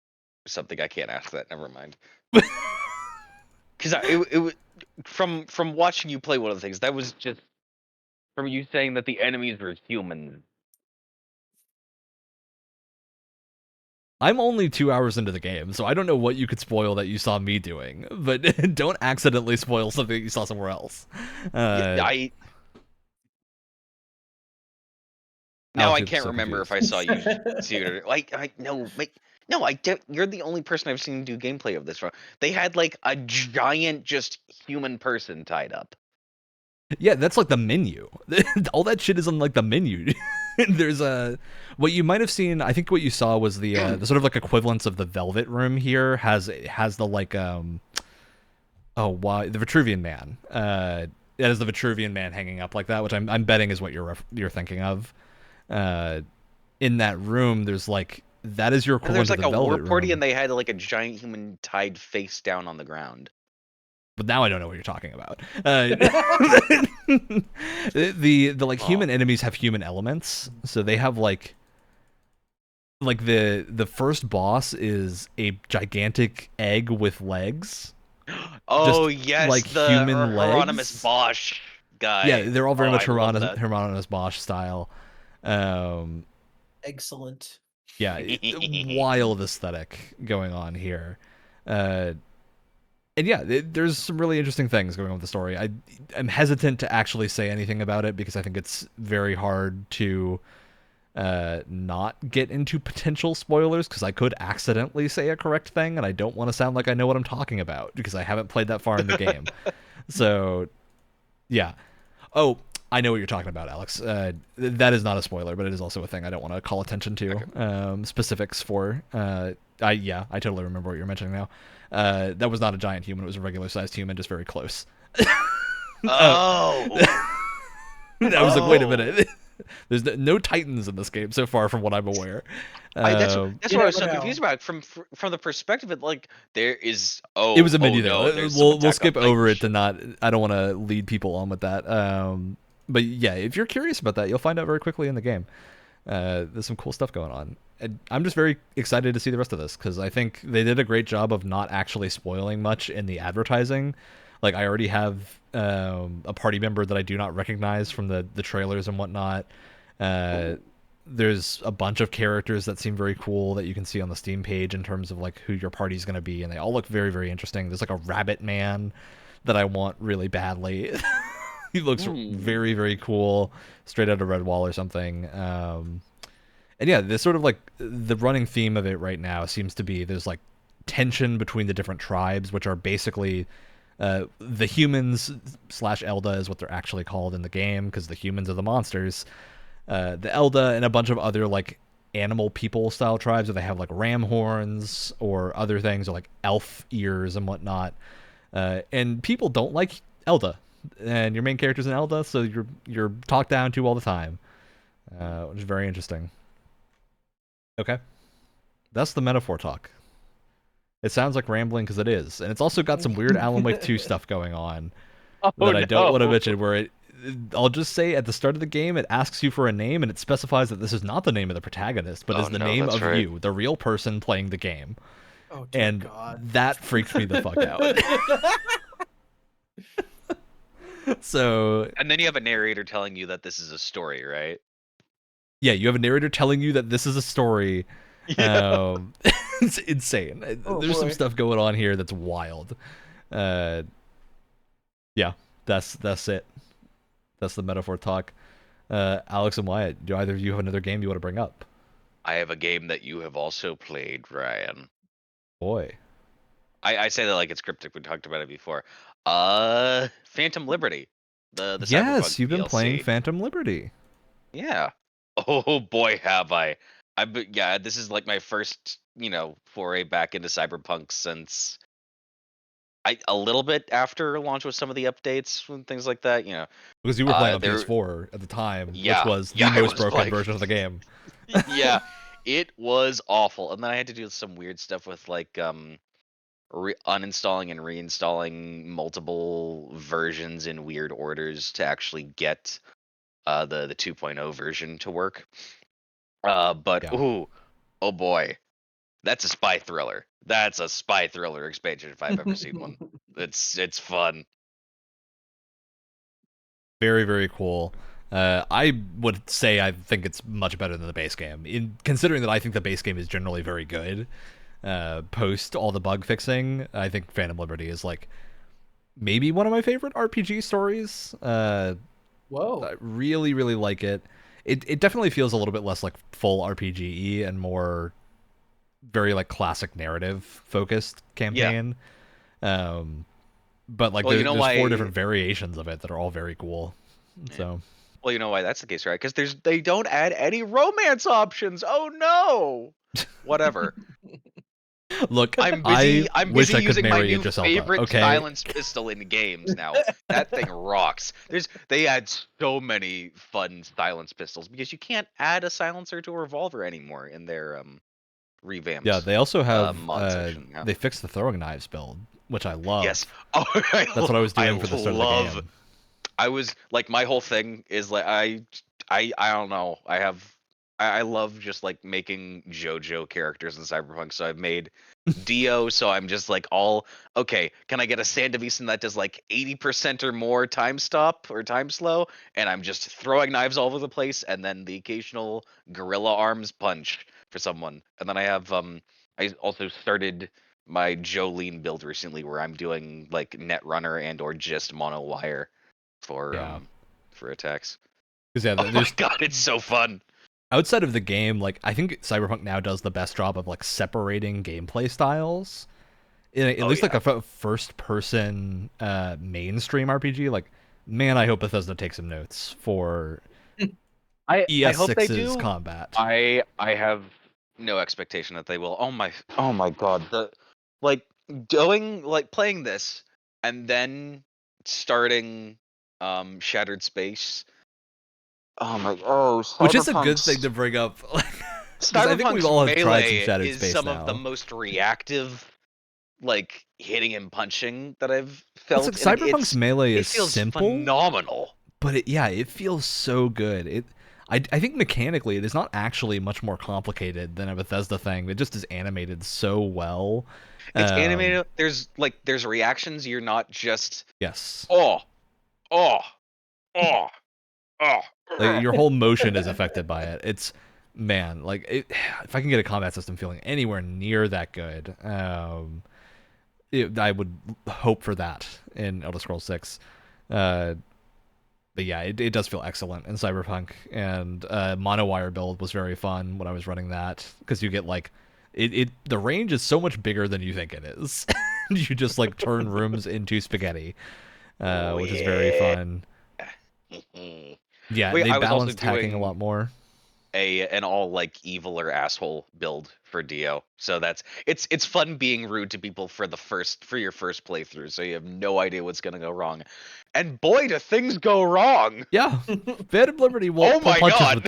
something. I can't ask that. Never mind. Because it from watching you play one of the things that was just from you saying that the enemies were human. I'm only 2 hours into the game, so I don't know what you could spoil that you saw me doing, but don't accidentally spoil something that you saw somewhere else. Now I can't remember if I saw you see it. No, I don't. You're the only person I've seen do gameplay of this. They had like a giant, just human person tied up. Yeah, that's like the menu. All that shit is on like the menu. There's what you might have seen. I think what you saw was the sort of like equivalence of the Velvet Room here has the like the Vitruvian Man. It has the Vitruvian Man hanging up like that, which I'm betting is what you're thinking of. In that room, there's like that is your equivalent. There's like of the a Velvet war party, Room. And they had like a giant human tied face down on the ground. But now I don't know what you're talking about. The like human enemies have human elements, so they have like the first boss is a gigantic egg with legs. Oh Just, yes, like the human Hieronymus legs. Bosch guy. Yeah, they're all very much I love that. Hieronymus Bosch style. Excellent. Yeah, wild aesthetic going on here. And yeah, there's some really interesting things going on with the story. I'm hesitant to actually say anything about it because I think it's very hard to not get into potential spoilers because I could accidentally say a correct thing and I don't want to sound like I know what I'm talking about because I haven't played that far in the game. So, yeah. Oh, I know what you're talking about, Alex. That is not a spoiler, but it is also a thing I don't want to call attention to. Okay. Specifics for. I totally remember what you're mentioning now. That was not a giant human. It was a regular-sized human, just very close. Oh! I was like, wait a minute. There's no Titans in this game so far, from what I'm aware. That's what I was so confused about. From the perspective of like there is. Oh, it was a menu though. No, we'll skip over it to not. I don't want to lead people on with that. But yeah, if you're curious about that, you'll find out very quickly in the game. There's some cool stuff going on. And I'm just very excited to see the rest of this because I think they did a great job of not actually spoiling much in the advertising. Like I already have a party member that I do not recognize from the trailers and whatnot. There's a bunch of characters that seem very cool that you can see on the Steam page in terms of like who your party's going to be, and they all look very, very interesting. There's like a rabbit man that I want really badly. He looks very, very cool, straight out of Redwall or something. And yeah, this sort of like the running theme of it right now seems to be there's like tension between the different tribes, which are basically the humans / Elda is what they're actually called in the game because the humans are the monsters. The Elda and a bunch of other like animal people style tribes where they have like ram horns or other things or like elf ears and whatnot. And people don't like Elda, and your main character's an Elda, so you're talked down to all the time, which is very interesting. Okay, that's the metaphor talk. It sounds like rambling because it is, and it's also got some weird Alan Wake 2 stuff going on that I don't want to mention. Where I'll just say at the start of the game, it asks you for a name, and it specifies that this is not the name of the protagonist, but is the name of you, the real person playing the game. Oh, dear and God. that freaked me the fuck out. So. And then you have a narrator telling you that this is a story, right? Yeah, you have a narrator telling you that this is a story. Yeah. It's insane. There's some stuff going on here that's wild. Yeah, that's it. That's the metaphor talk. Alex and Wyatt, do either of you have another game you want to bring up? I have a game that you have also played, Ryan. Boy. I say that like it's cryptic. We talked about it before. Phantom Liberty. The Yes, Cyberpunk you've been DLC. playing Phantom Liberty. Yeah. Oh boy, have I. Yeah, this is like my first, foray back into Cyberpunk since a little bit after launch with some of the updates and things like that, Because you were playing on PS4 at the time, which was the most broken version of the game. Yeah, it was awful. And then I had to do some weird stuff with like uninstalling and reinstalling multiple versions in weird orders to actually get the 2.0 version to work. But Yeah. oh boy, that's a spy thriller. That's a spy thriller expansion if I've ever seen one. It's fun. Very, very cool. I would say I think it's much better than the base game. Considering that I think the base game is generally very good, post all the bug fixing, I think Phantom Liberty is like maybe one of my favorite RPG stories. Whoa. I really, really like it. It definitely feels a little bit less like full RPG-y and more very like classic narrative focused campaign. Yeah. But like there's 4 different variations of it that are all very cool. Yeah. So well, you know why that's the case, right? Because they don't add any romance options. Oh no. Whatever. Look, I'm busy using my new Idris favorite okay? silenced pistol in games now. That thing rocks. They add so many fun silenced pistols because you can't add a silencer to a revolver anymore in their revamped. Yeah, they also have mod section. Yeah. They fixed the throwing knives build, which I love. Yes. That's what I was doing for the start of the game. I was like, my whole thing is like I don't know. I love just like making JoJo characters in Cyberpunk. So I've made Dio. So I'm just like okay. Can I get a Sandevision that does like 80% or more time stop or time slow? And I'm just throwing knives all over the place, and then the occasional gorilla arms punch for someone. And then I have I also started my Jolene build recently, where I'm doing like Netrunner and or just mono wire for attacks. Yeah, oh my god, it's so fun. Outside of the game, like I think Cyberpunk now does the best job of like separating gameplay styles. At least like a first-person mainstream RPG. Like, man, I hope Bethesda takes some notes for ES6's combat. I have no expectation that they will. Oh my god, playing this and then starting Shattered Space. Which is a good thing to bring up. I think we've all tried some Shattered Space some of the most reactive, like hitting and punching that I've felt. Like Cyberpunk's melee is simple, phenomenal, but it feels so good. I think mechanically it is not actually much more complicated than a Bethesda thing. It just is animated so well. It's animated. There's reactions. You're not just Like, your whole motion is affected by it. It's if I can get a combat system feeling anywhere near that good, I would hope for that in Elder Scrolls 6. But yeah, it does feel excellent in Cyberpunk, and monowire build was very fun when I was running that, because you get like the range is so much bigger than you think it is. You just like turn rooms into spaghetti, which is very fun. Yeah, they balanced hacking a lot more. an all like evil or asshole build for Dio. So it's fun being rude to people for your first playthrough, so you have no idea what's gonna go wrong. And boy, do things go wrong! Yeah, Phantom Liberty will Oh pull my punches God. with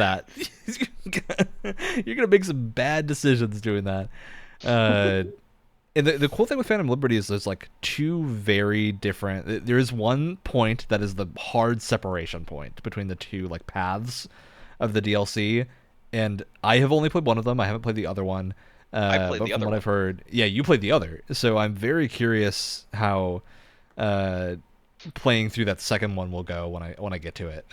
that. You're gonna make some bad decisions doing that. And the cool thing with Phantom Liberty is there's like two very different. There is one point that is the hard separation point between the two like paths of the DLC, and I have only played one of them. I haven't played the other one. I played but the from other what one. I've heard, yeah, you played the other. So I'm very curious how playing through that second one will go when I get to it,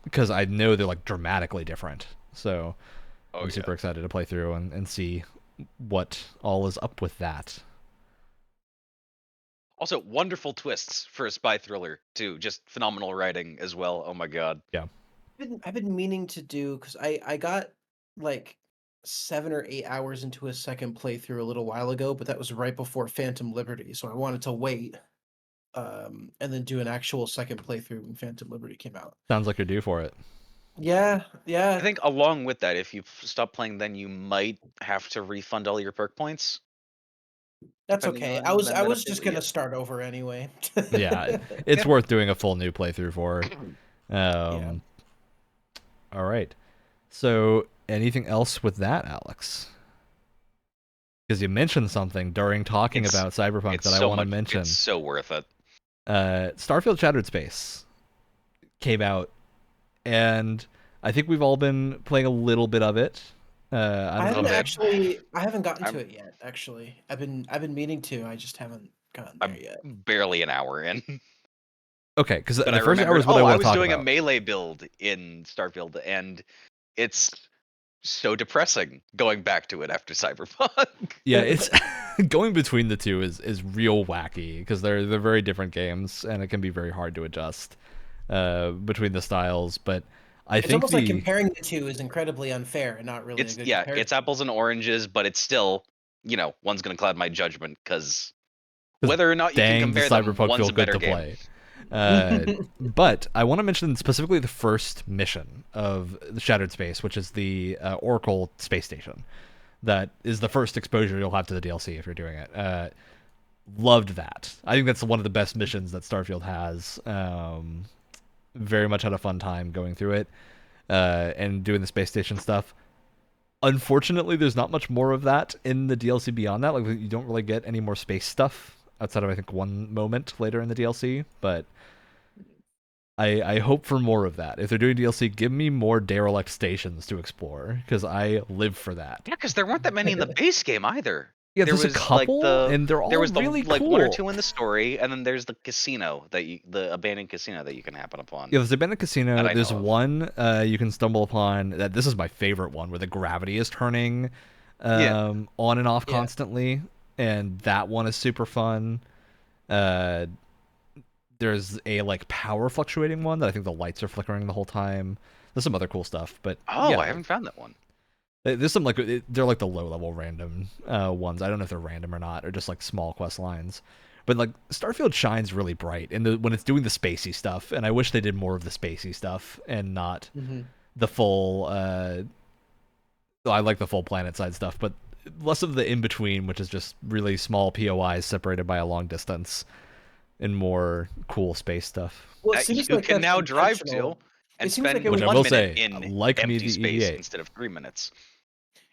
because I know they're like dramatically different. So Oh, I'm super excited to play through and see what all is up with that. Also, wonderful twists for a spy thriller too. Just phenomenal writing as well. Oh my god. Yeah. I've been meaning to do, because I got like 7 or 8 hours into a second playthrough a little while ago, but that was right before Phantom Liberty, so I wanted to wait and then do an actual second playthrough when Phantom Liberty came out. Sounds like you're due for it. Yeah, yeah. I think along with that, if you stop playing, then you might have to refund all your perk points. That's depending okay. on I was when I that was update just will gonna get. start over anyway. Yeah, it's worth doing a full new playthrough for. Yeah. All right. So, anything else with that, Alex? Because you mentioned something during talking It's- about Cyberpunk It's that I so want to much. mention. It's so worth it. Starfield Shattered Space came out, and I think we've all been playing a little bit of it. I I don't haven't know. I haven't gotten to I'm- it yet, actually. I've been meaning to, I just haven't gotten there I'm yet. barely an hour in, Okay, because but the I first hour remembered. is what I Oh, I want to was talk doing about. a melee build in Starfield, and it's so depressing going back to it after Cyberpunk. Yeah, it's going between the two is real wacky because they're very different games, and it can be very hard to adjust between the styles. But I It's think almost like comparing the two is incredibly unfair and not really a It's good yeah, comparison. it's apples and oranges, but it's still, one's gonna cloud my judgment because 'cause whether or not you can dang, does compare them, Cyberpunk one's feel a good better to game. play. But I want to mention specifically the first mission of the Shattered Space, which is the Oracle space station. That is the first exposure you'll have to the DLC if you're doing it. Loved that. I think that's one of the best missions that Starfield has. Very much had a fun time going through it and doing the space station stuff. Unfortunately, there's not much more of that in the DLC beyond that. Like, you don't really get any more space stuff outside of, I think, one moment later in the DLC. But I hope for more of that. If they're doing DLC, give me more derelict stations to explore, because I live for that. Yeah, because there weren't that many in the base game either. Yeah, There there's a was couple, and they're all there was really like cool. one or two in the story, and then there's the casino the abandoned casino that you can happen upon. Yeah, there's abandoned casino. That I There's know of. one you can stumble upon. That this is my favorite one, where the gravity is turning Yeah. on and off Yeah. constantly, and that one is super fun. There's a like power fluctuating one that I think the lights are flickering the whole time. There's some other cool stuff, but Oh, yeah, I haven't found that one. there's some like they're like the low level random ones. I don't know if they're random or not, or just like small quest lines. But like Starfield shines really bright when it's doing the spacey stuff, and I wish they did more of the spacey stuff and not Mhm. the full. I like the full planet side stuff, but less of the in between, which is just really small POIs separated by a long distance, and more cool space stuff. Well, it That seems you like can that's now drive intentional. to and It seems like spend it was- Which I 1 will minute say, in like me, empty the space EVA. instead of 3 minutes.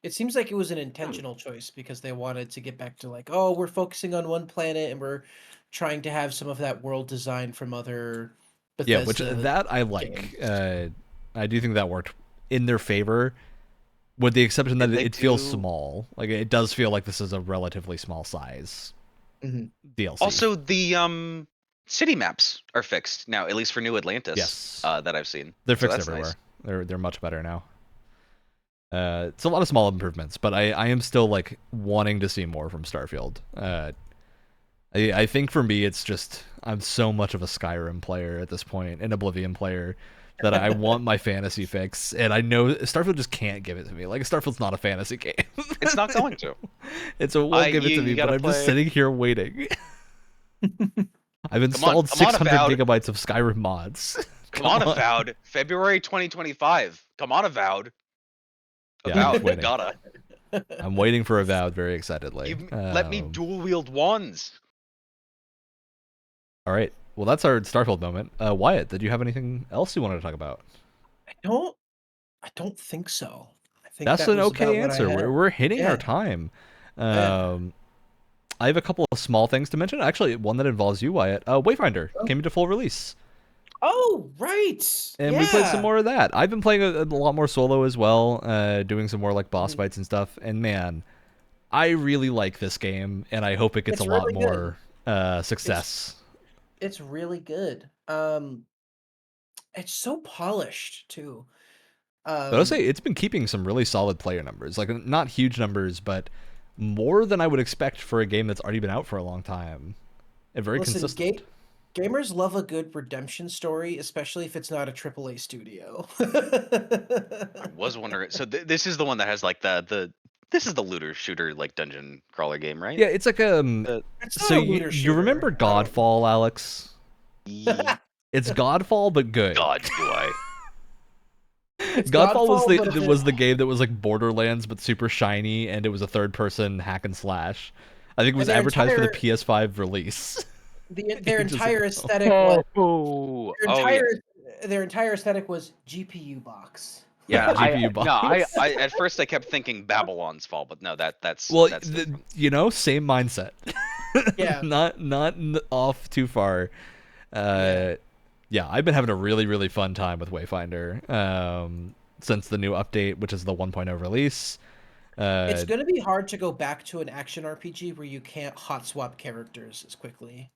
It seems like it was an intentional choice because they wanted to get back to like, oh, we're focusing on one planet and we're trying to have some of that world design from other Yeah, which Bethesda that I like. games. I do think that worked in their favor, with the exception that Did they it feels do- small. Like it does feel like this is a relatively small size Mhm. DLC. Also, the city maps are fixed now, at least for New Atlantis. Yes. That I've seen. they're So fixed that's everywhere. nice. They're much better now. It's a lot of small improvements, but I am still like wanting to see more from Starfield. I think for me it's just I'm so much of a Skyrim player at this point, an Oblivion player, that I want my fantasy fix, and I know Starfield just can't give it to me. Like Starfield's not a fantasy game. It's not going to. It's a won't give it to you me, but gotta I'm just play- sitting here waiting. I've installed come on, 600 Avowed. gigabytes of Skyrim mods. Come on, Avowed. February 2025. Come on, Avowed. Yeah, Avowed, I'm waiting. gotta. I'm waiting for Avowed very excitedly. Let me dual wield wands. All right. Well, that's our Starfield moment. Wyatt, did you have anything else you wanted to talk about? I don't think so. I think That's that an was okay about what I answer. had. We're hitting our Yeah. time. Yeah. I have a couple of small things to mention. Actually, one that involves you, Wyatt. Wayfinder came into full release. Oh, right. And we played some more of that. I've been playing a lot more solo as well, doing some more like boss fights and stuff. And man, I really like this game, and I hope it gets It's a lot really good. more success. It's really good. It's so polished too. But I'll say it's been keeping some really solid player numbers. Like not huge numbers, but more than I would expect for a game that's already been out for a long time. And very consistent. Gamers love a good redemption story, especially if it's not a AAA studio. I was wondering. So this is the one that has like the this is the looter shooter like dungeon crawler game, right? Yeah, it's like It's so not a looter you shooter. remember Godfall, Alex? It's Godfall but good. God, do I? Godfall Godfall, was the game that was like Borderlands but super shiny, and it was a third person hack and slash. I think it was advertised for the PS5 release. Their entire aesthetic was Yeah. their entire aesthetic was GPU box. Yeah, GPU box. I at first I kept thinking Babylon's Fall, but no, that's well, that's same mindset. Yeah, not off too far. Yeah, I've been having a really, really fun time with Wayfinder since the new update, which is the 1.0 release. It's going to be hard to go back to an action RPG where you can't hot swap characters as quickly.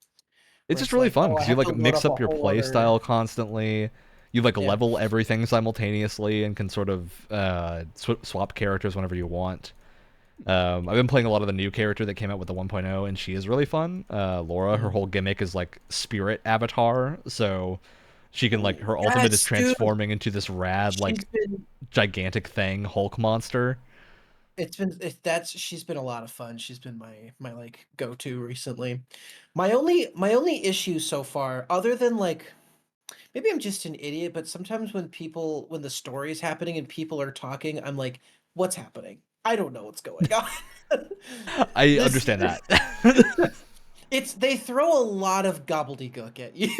It's just really fun because you like mix up your play style constantly. You like level everything simultaneously and can sort of swap characters whenever you want. I've been playing a lot of the new character that came out with the 1.0, and she is really fun. Laura, her whole gimmick is like spirit avatar, so she can like her ultimate is transforming into this rad gigantic thing, Hulk monster. She's been a lot of fun. She's been my like go-to recently. My only issue so far, other than like maybe I'm just an idiot, but sometimes when the story is happening and people are talking, I'm like, what's happening? I don't know what's going on. I understand that. They throw a lot of gobbledygook at you.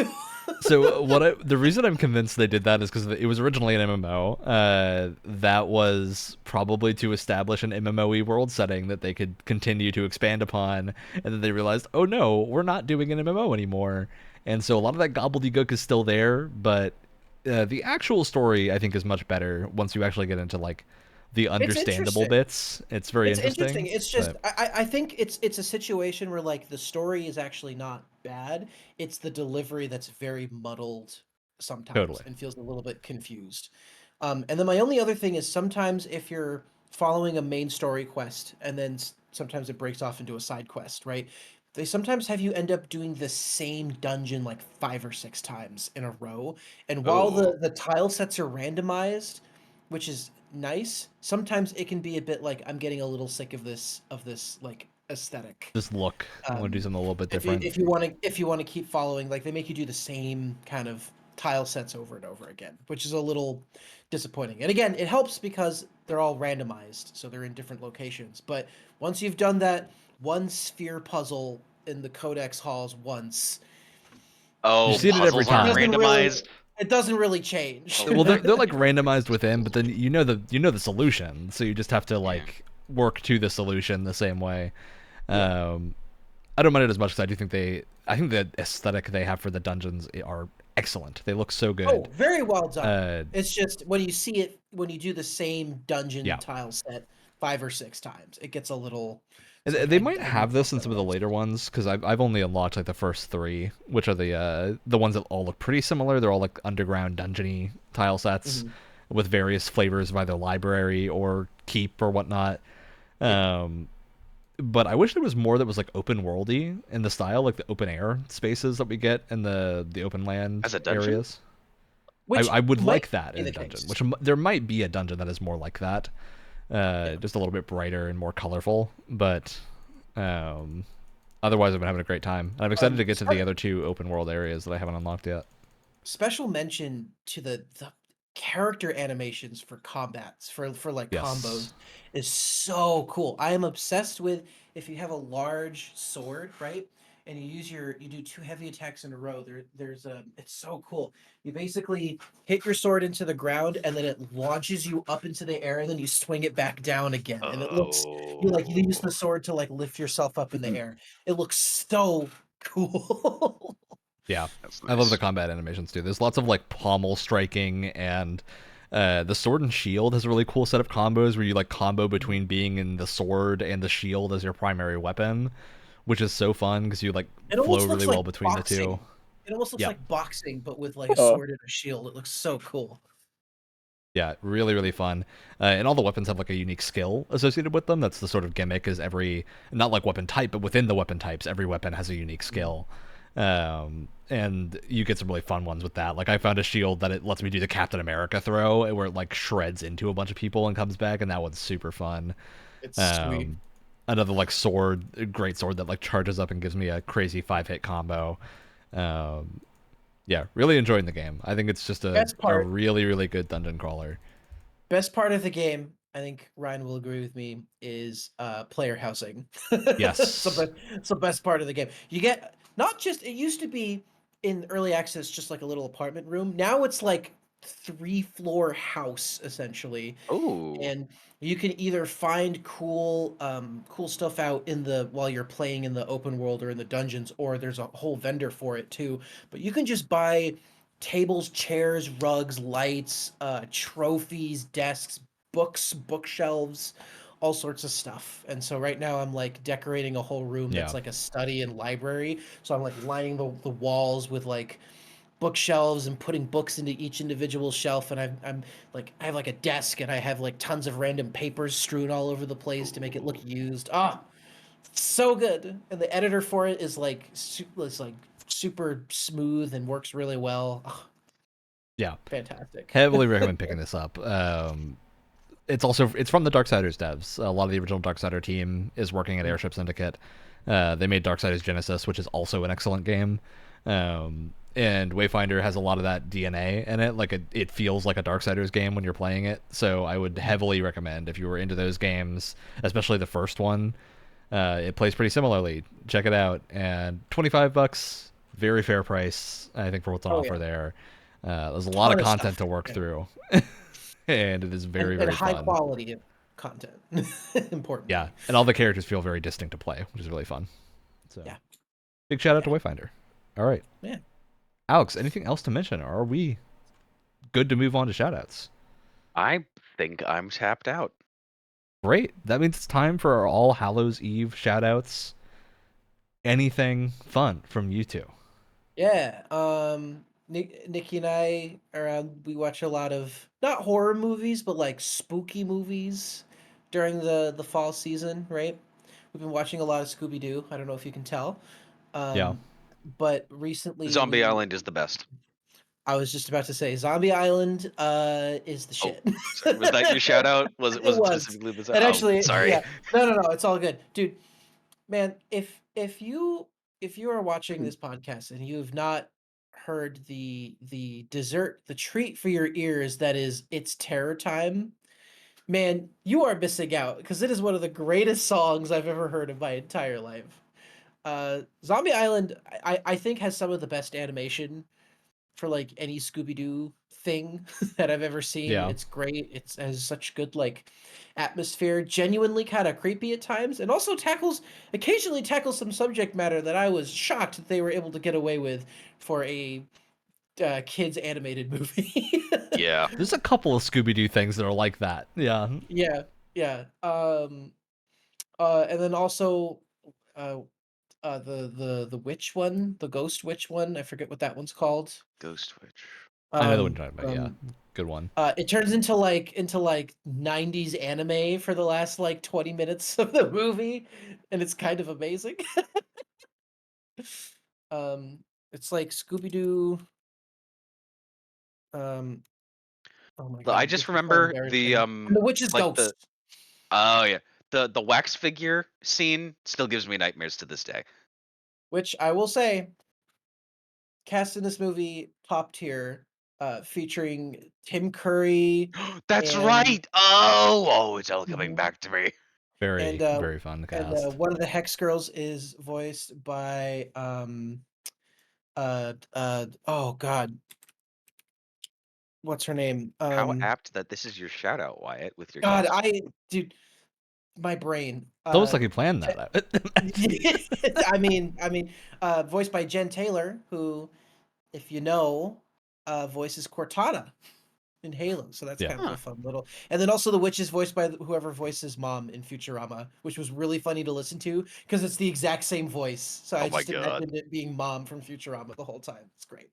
So the reason I'm convinced they did that is because it was originally an MMO. That was probably to establish an MMOE world setting that they could continue to expand upon, and then they realized, oh no, we're not doing an MMO anymore. And so a lot of that gobbledygook is still there, but the actual story I think is much better once you actually get into like the understandable bits. It's very interesting. It's just I think it's a situation where like the story is actually not bad. It's the delivery that's very muddled sometimes and feels a little bit confused. And then my only other thing is sometimes if you're following a main story quest and then sometimes it breaks off into a side quest, right? They sometimes have you end up doing the same dungeon like 5 or 6 times in a row. And while the tile sets are randomized, which is nice, sometimes it can be a bit like I'm getting a little sick of this like aesthetic. Just look. I want to do something a little bit different. If you want to keep following, like they make you do the same kind of tile sets over and over again, which is a little disappointing. And again, it helps because they're all randomized, so they're in different locations. But once you've done that one sphere puzzle in the Codex halls once, you see it every time. Randomized. It doesn't really change. Well, they're like randomized within, but then you know the solution, so you just have to like work to the solution the same way. I don't mind it as much because I think the aesthetic they have for the dungeons are excellent. They look so good. Oh, very well done. It's just when you see it when you do the same dungeon tile set 5 or 6 times, it gets a little. They might have this in some of the later ones because I've only unlocked like the first 3, which are the ones that all look pretty similar. They're all like underground dungeony tile sets with various flavors of either library or keep or whatnot. But I wish there was more that was like open worldy in the style, like the open air spaces that we get in the open land areas. I would like that in a dungeon. Which there might be a dungeon that is more like that. Just a little bit brighter and more colorful, but otherwise I've been having a great time. And I'm excited to get to the other 2 open world areas that I haven't unlocked yet. special mention to the character animations for combats for like combos Yes. is so cool. I am obsessed with if you have a large sword, right? And you do 2 heavy attacks in a row. There's a it's so cool. You basically hit your sword into the ground and then it launches you up into the air and then you swing it back down again. And it looks you use the Oh. sword to like lift yourself up in the air. It looks so cool. Yeah, That's I love the nice. combat animations too. There's lots of like pommel striking, and the sword and shield has a really cool set of combos where you like combo between being in the sword and the shield as your primary weapon, which is so fun because you like It flow almost really looks like well between the two. boxing. It almost looks Yeah, like boxing, but with like a Huh. sword and a shield. It looks so cool. yeah, really, really fun. And all the weapons have like a unique skill associated with them. That's the sort of gimmick. Is every not like weapon type, but within the weapon types, every weapon has a unique skill. And you get some really fun ones with that. Like I found a shield that it lets me do the Captain America throw, where it like shreds into a bunch of people and comes back, and that one's super fun. It's sweet. Um, Another like sword, great sword that like charges up and gives me a crazy 5-hit combo. Um, yeah, really enjoying the game. I think it's just Best a part, really, really good dungeon crawler. best part of the game, I think Ryan will agree with me, is player housing. Yes. It's the best part of the game. You get not just it used to be in early access just like a little apartment room. Now it's like 3-floor house essentially. Oh. And you can either find cool stuff out in the while you're playing in the open world or in the dungeons, or there's a whole vendor for it too. But you can just buy tables, chairs, rugs, lights, trophies, desks, books, bookshelves, all sorts of stuff. And so right now I'm like decorating a whole room Yeah. that's like a study and library. So I'm like lining the walls with like bookshelves and putting books into each individual shelf, and I'm like I have like a desk and I have like tons of random papers strewn all over the place to make it look Ooh. used. So good. And the editor for it is like it's like super smooth and works really well. Yeah. Fantastic. Heavily recommend picking this up. It's from the Darksiders devs. A lot of the original Darksider team is working at Airship Syndicate. They made Darksiders Genesis, which is also an excellent game. And Wayfinder has a lot of that DNA in it. Like it feels like a Darksiders game when you're playing it. So I would heavily recommend if you were into those games, especially the first one. It plays pretty similarly. Check it out. And $25, very fair price, I think, for what's on Oh offer yeah. there. There's a lot of Ton of content stuff. to work Yeah. through, and it is very, And very high fun. quality content. Yeah, Importantly. and all the characters feel very distinct to play, which is really fun. So, Yeah. big shout out to Yeah. Wayfinder. All right, Yeah. Alex, anything else to mention, or are we good to move on to shoutouts? I think I'm tapped out. Great. That means it's time for our All Hallows Eve shoutouts. Anything fun from you two? Yeah, Nikki and I we watch a lot of not horror movies, but like spooky movies during the fall season, right? We've been watching a lot of Scooby Doo. I don't know if you can tell, Yeah. um, but recently Zombie we Island is the best. I was just about to say Zombie Island is the Oh, shit. sorry. Was that your shout out? Was it It was. specifically the And Oh, actually, sorry. yeah. No, it's all good. Dude, man, if you are watching this podcast and you have not heard the dessert, the treat for your ears that is It's Terror Time, man, you are missing out because it is one of the greatest songs I've ever heard in my entire life. Zombie Island, I think has some of the best animation for like any Scooby Doo thing that I've ever seen. Yeah. It's great. It has such good like atmosphere, genuinely kind of creepy at times, and also occasionally tackles some subject matter that I was shocked that they were able to get away with for a kids animated movie. Yeah. There's a couple of Scooby Doo things that are like that. Yeah. Yeah, yeah. And then also uh the witch one, the ghost witch one. I forget what that one's called. Ghost Witch. I know the one Um, you're talking about. Yeah. from Good one. It turns into like 90s anime for the last like 20 minutes of the movie, and it's kind of amazing. um, it's like Scooby-Doo. Um, oh my I god, just this is so remember the embarrassing. And the witch's like the ghost. oh yeah. The wax figure scene still gives me nightmares to this day. Which I will say, cast in this movie, top tier, featuring Tim Curry That's and right. Oh, it's all coming Mhm. back to me. Very, and very fun cast. one of the Hex girls is voiced by oh god, what's her name? How apt that this is your shout out, Wyatt, with your God, guess. dude, my brain. It's almost like you planned that out. I mean, voiced by Jen Taylor, who, if you know, voices Cortana in Halo. So that's Yeah. kind of a fun little. And then also the witch is voiced by whoever voices Mom in Futurama, which was really funny to listen to because it's the exact same voice. So I Oh my just God. imagined it being Mom from Futurama the whole time. It's great.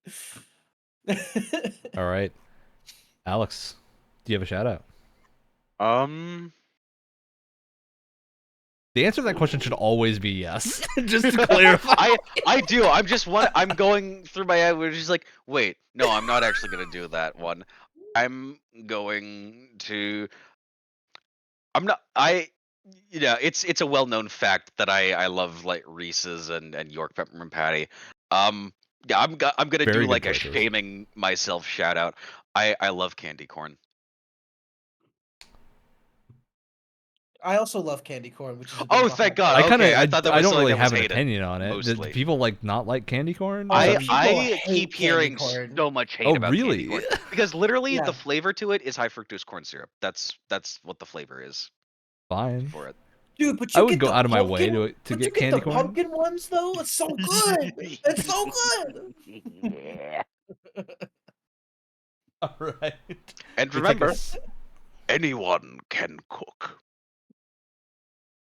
All right, Alex, do you have a shout out? The answer to that question should always be yes. Just to clarify. I do. I'm going through my head. We're just like, wait, no, I'm not actually gonna do that one. I'm going to. I'm not. It's a well-known fact that I love like Reese's and York peppermint patty. Yeah, I'm gonna Very do good like a choices. shaming myself shout out. I love candy corn. I also love candy corn, which is a bit Oh, of a thank hot God. take. Okay, I thought there I was don't something really that was have an hated, opinion on it. Do mostly. people like not like candy corn? Oh, Is people that- I hate keep candy hearing corn. so much hate Oh, about really? candy corn because literally Yeah. the flavor to it is high fructose corn syrup. That's what the flavor is Fine. for it. Dude, but I you would get go the out of my way pumpkin, to but you get get candy the corn. pumpkin ones though. It's so good. It's so good. Yeah. All right. And We take remember, us- anyone can cook.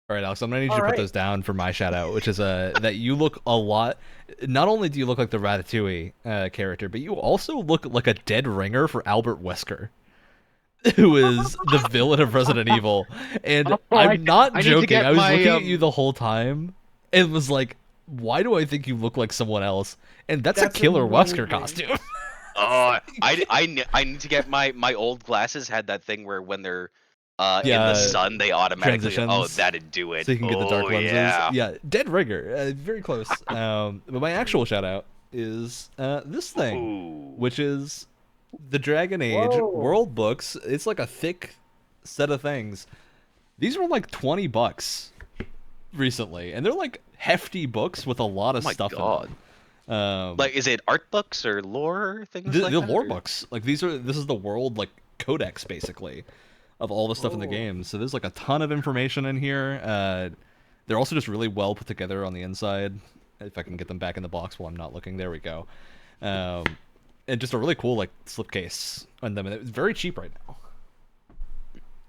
All right, Alex, I'm gonna need you All to put right. those down for my shout out, which is that you look a lot. Not only do you look like the Ratatouille character, but you also look like a dead ringer for Albert Wesker, who is the villain of Resident Evil. And I'm not I need to joking. get I was my, looking at you the whole time and was like, why do I think you look like someone else? And that's a killer Wesker amazing. costume. Oh, I need to get my old glasses had that thing where when they're in Yeah, the sun they automatically transitions. that'd do it. So you can get the dark lenses. Yeah. Dead ringer. Very close. But my actual shout out is this thing, Ooh. which is the Dragon Age Whoa. World Books. It's like a thick set of things. These were like $20 recently, and they're like hefty books with a lot of Oh my stuff God. in them. Like, is it art books or lore or things like the that? lore or- books, like this is the world like codex basically of all the stuff in the Oh. game. So there's like a ton of information in here. They're also just really well put together on the inside. If I can get them back in the box while I'm not looking, there we go. And just a really cool like slipcase on them, and it's very cheap right now.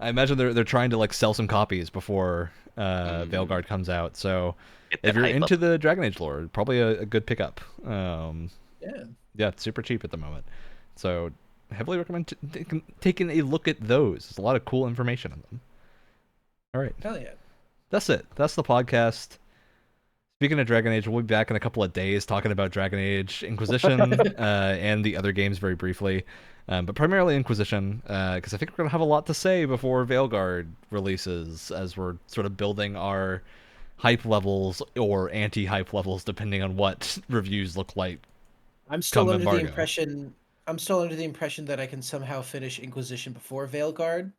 I imagine they're trying to like sell some copies before Veilguard comes out. So Get if that you're hype into up. the Dragon Age lore, probably a good pickup. Yeah. Yeah, it's super cheap at the moment. So heavily recommend taking a look at those. There's a lot of cool information in them. All right. Hell yeah. That's it. That's the podcast. Speaking of Dragon Age, we'll be back in a couple of days talking about Dragon Age Inquisition and the other games very briefly. But primarily Inquisition, because I think we're going to have a lot to say before Veilguard releases as we're sort of building our hype levels or anti-hype levels depending on what reviews look like. I'm still Come under embargo. the impression that I can somehow finish Inquisition before Veilguard.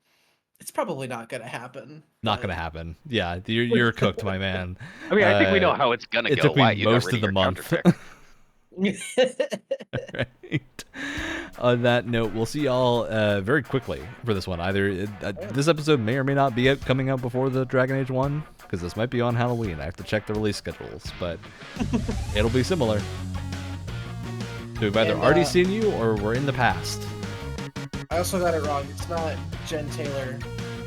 It's probably not gonna happen. Not going to happen. Yeah, you're cooked, my man. I mean, I think we know how it's gonna It go. took me Why? You got most rid of the your month. counterpick. Right. On that note, we'll see y'all very quickly for this one. Either this episode may or may not be coming out before the Dragon Age 1, because this might be on Halloween. I have to check the release schedules, but it'll be similar. So we've either And, already seen you or we're in the past. I also got it wrong. It's not Jen Taylor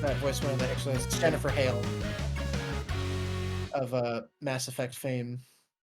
that voiced one of the X-Wings. It's Jennifer Hale of Mass Effect fame.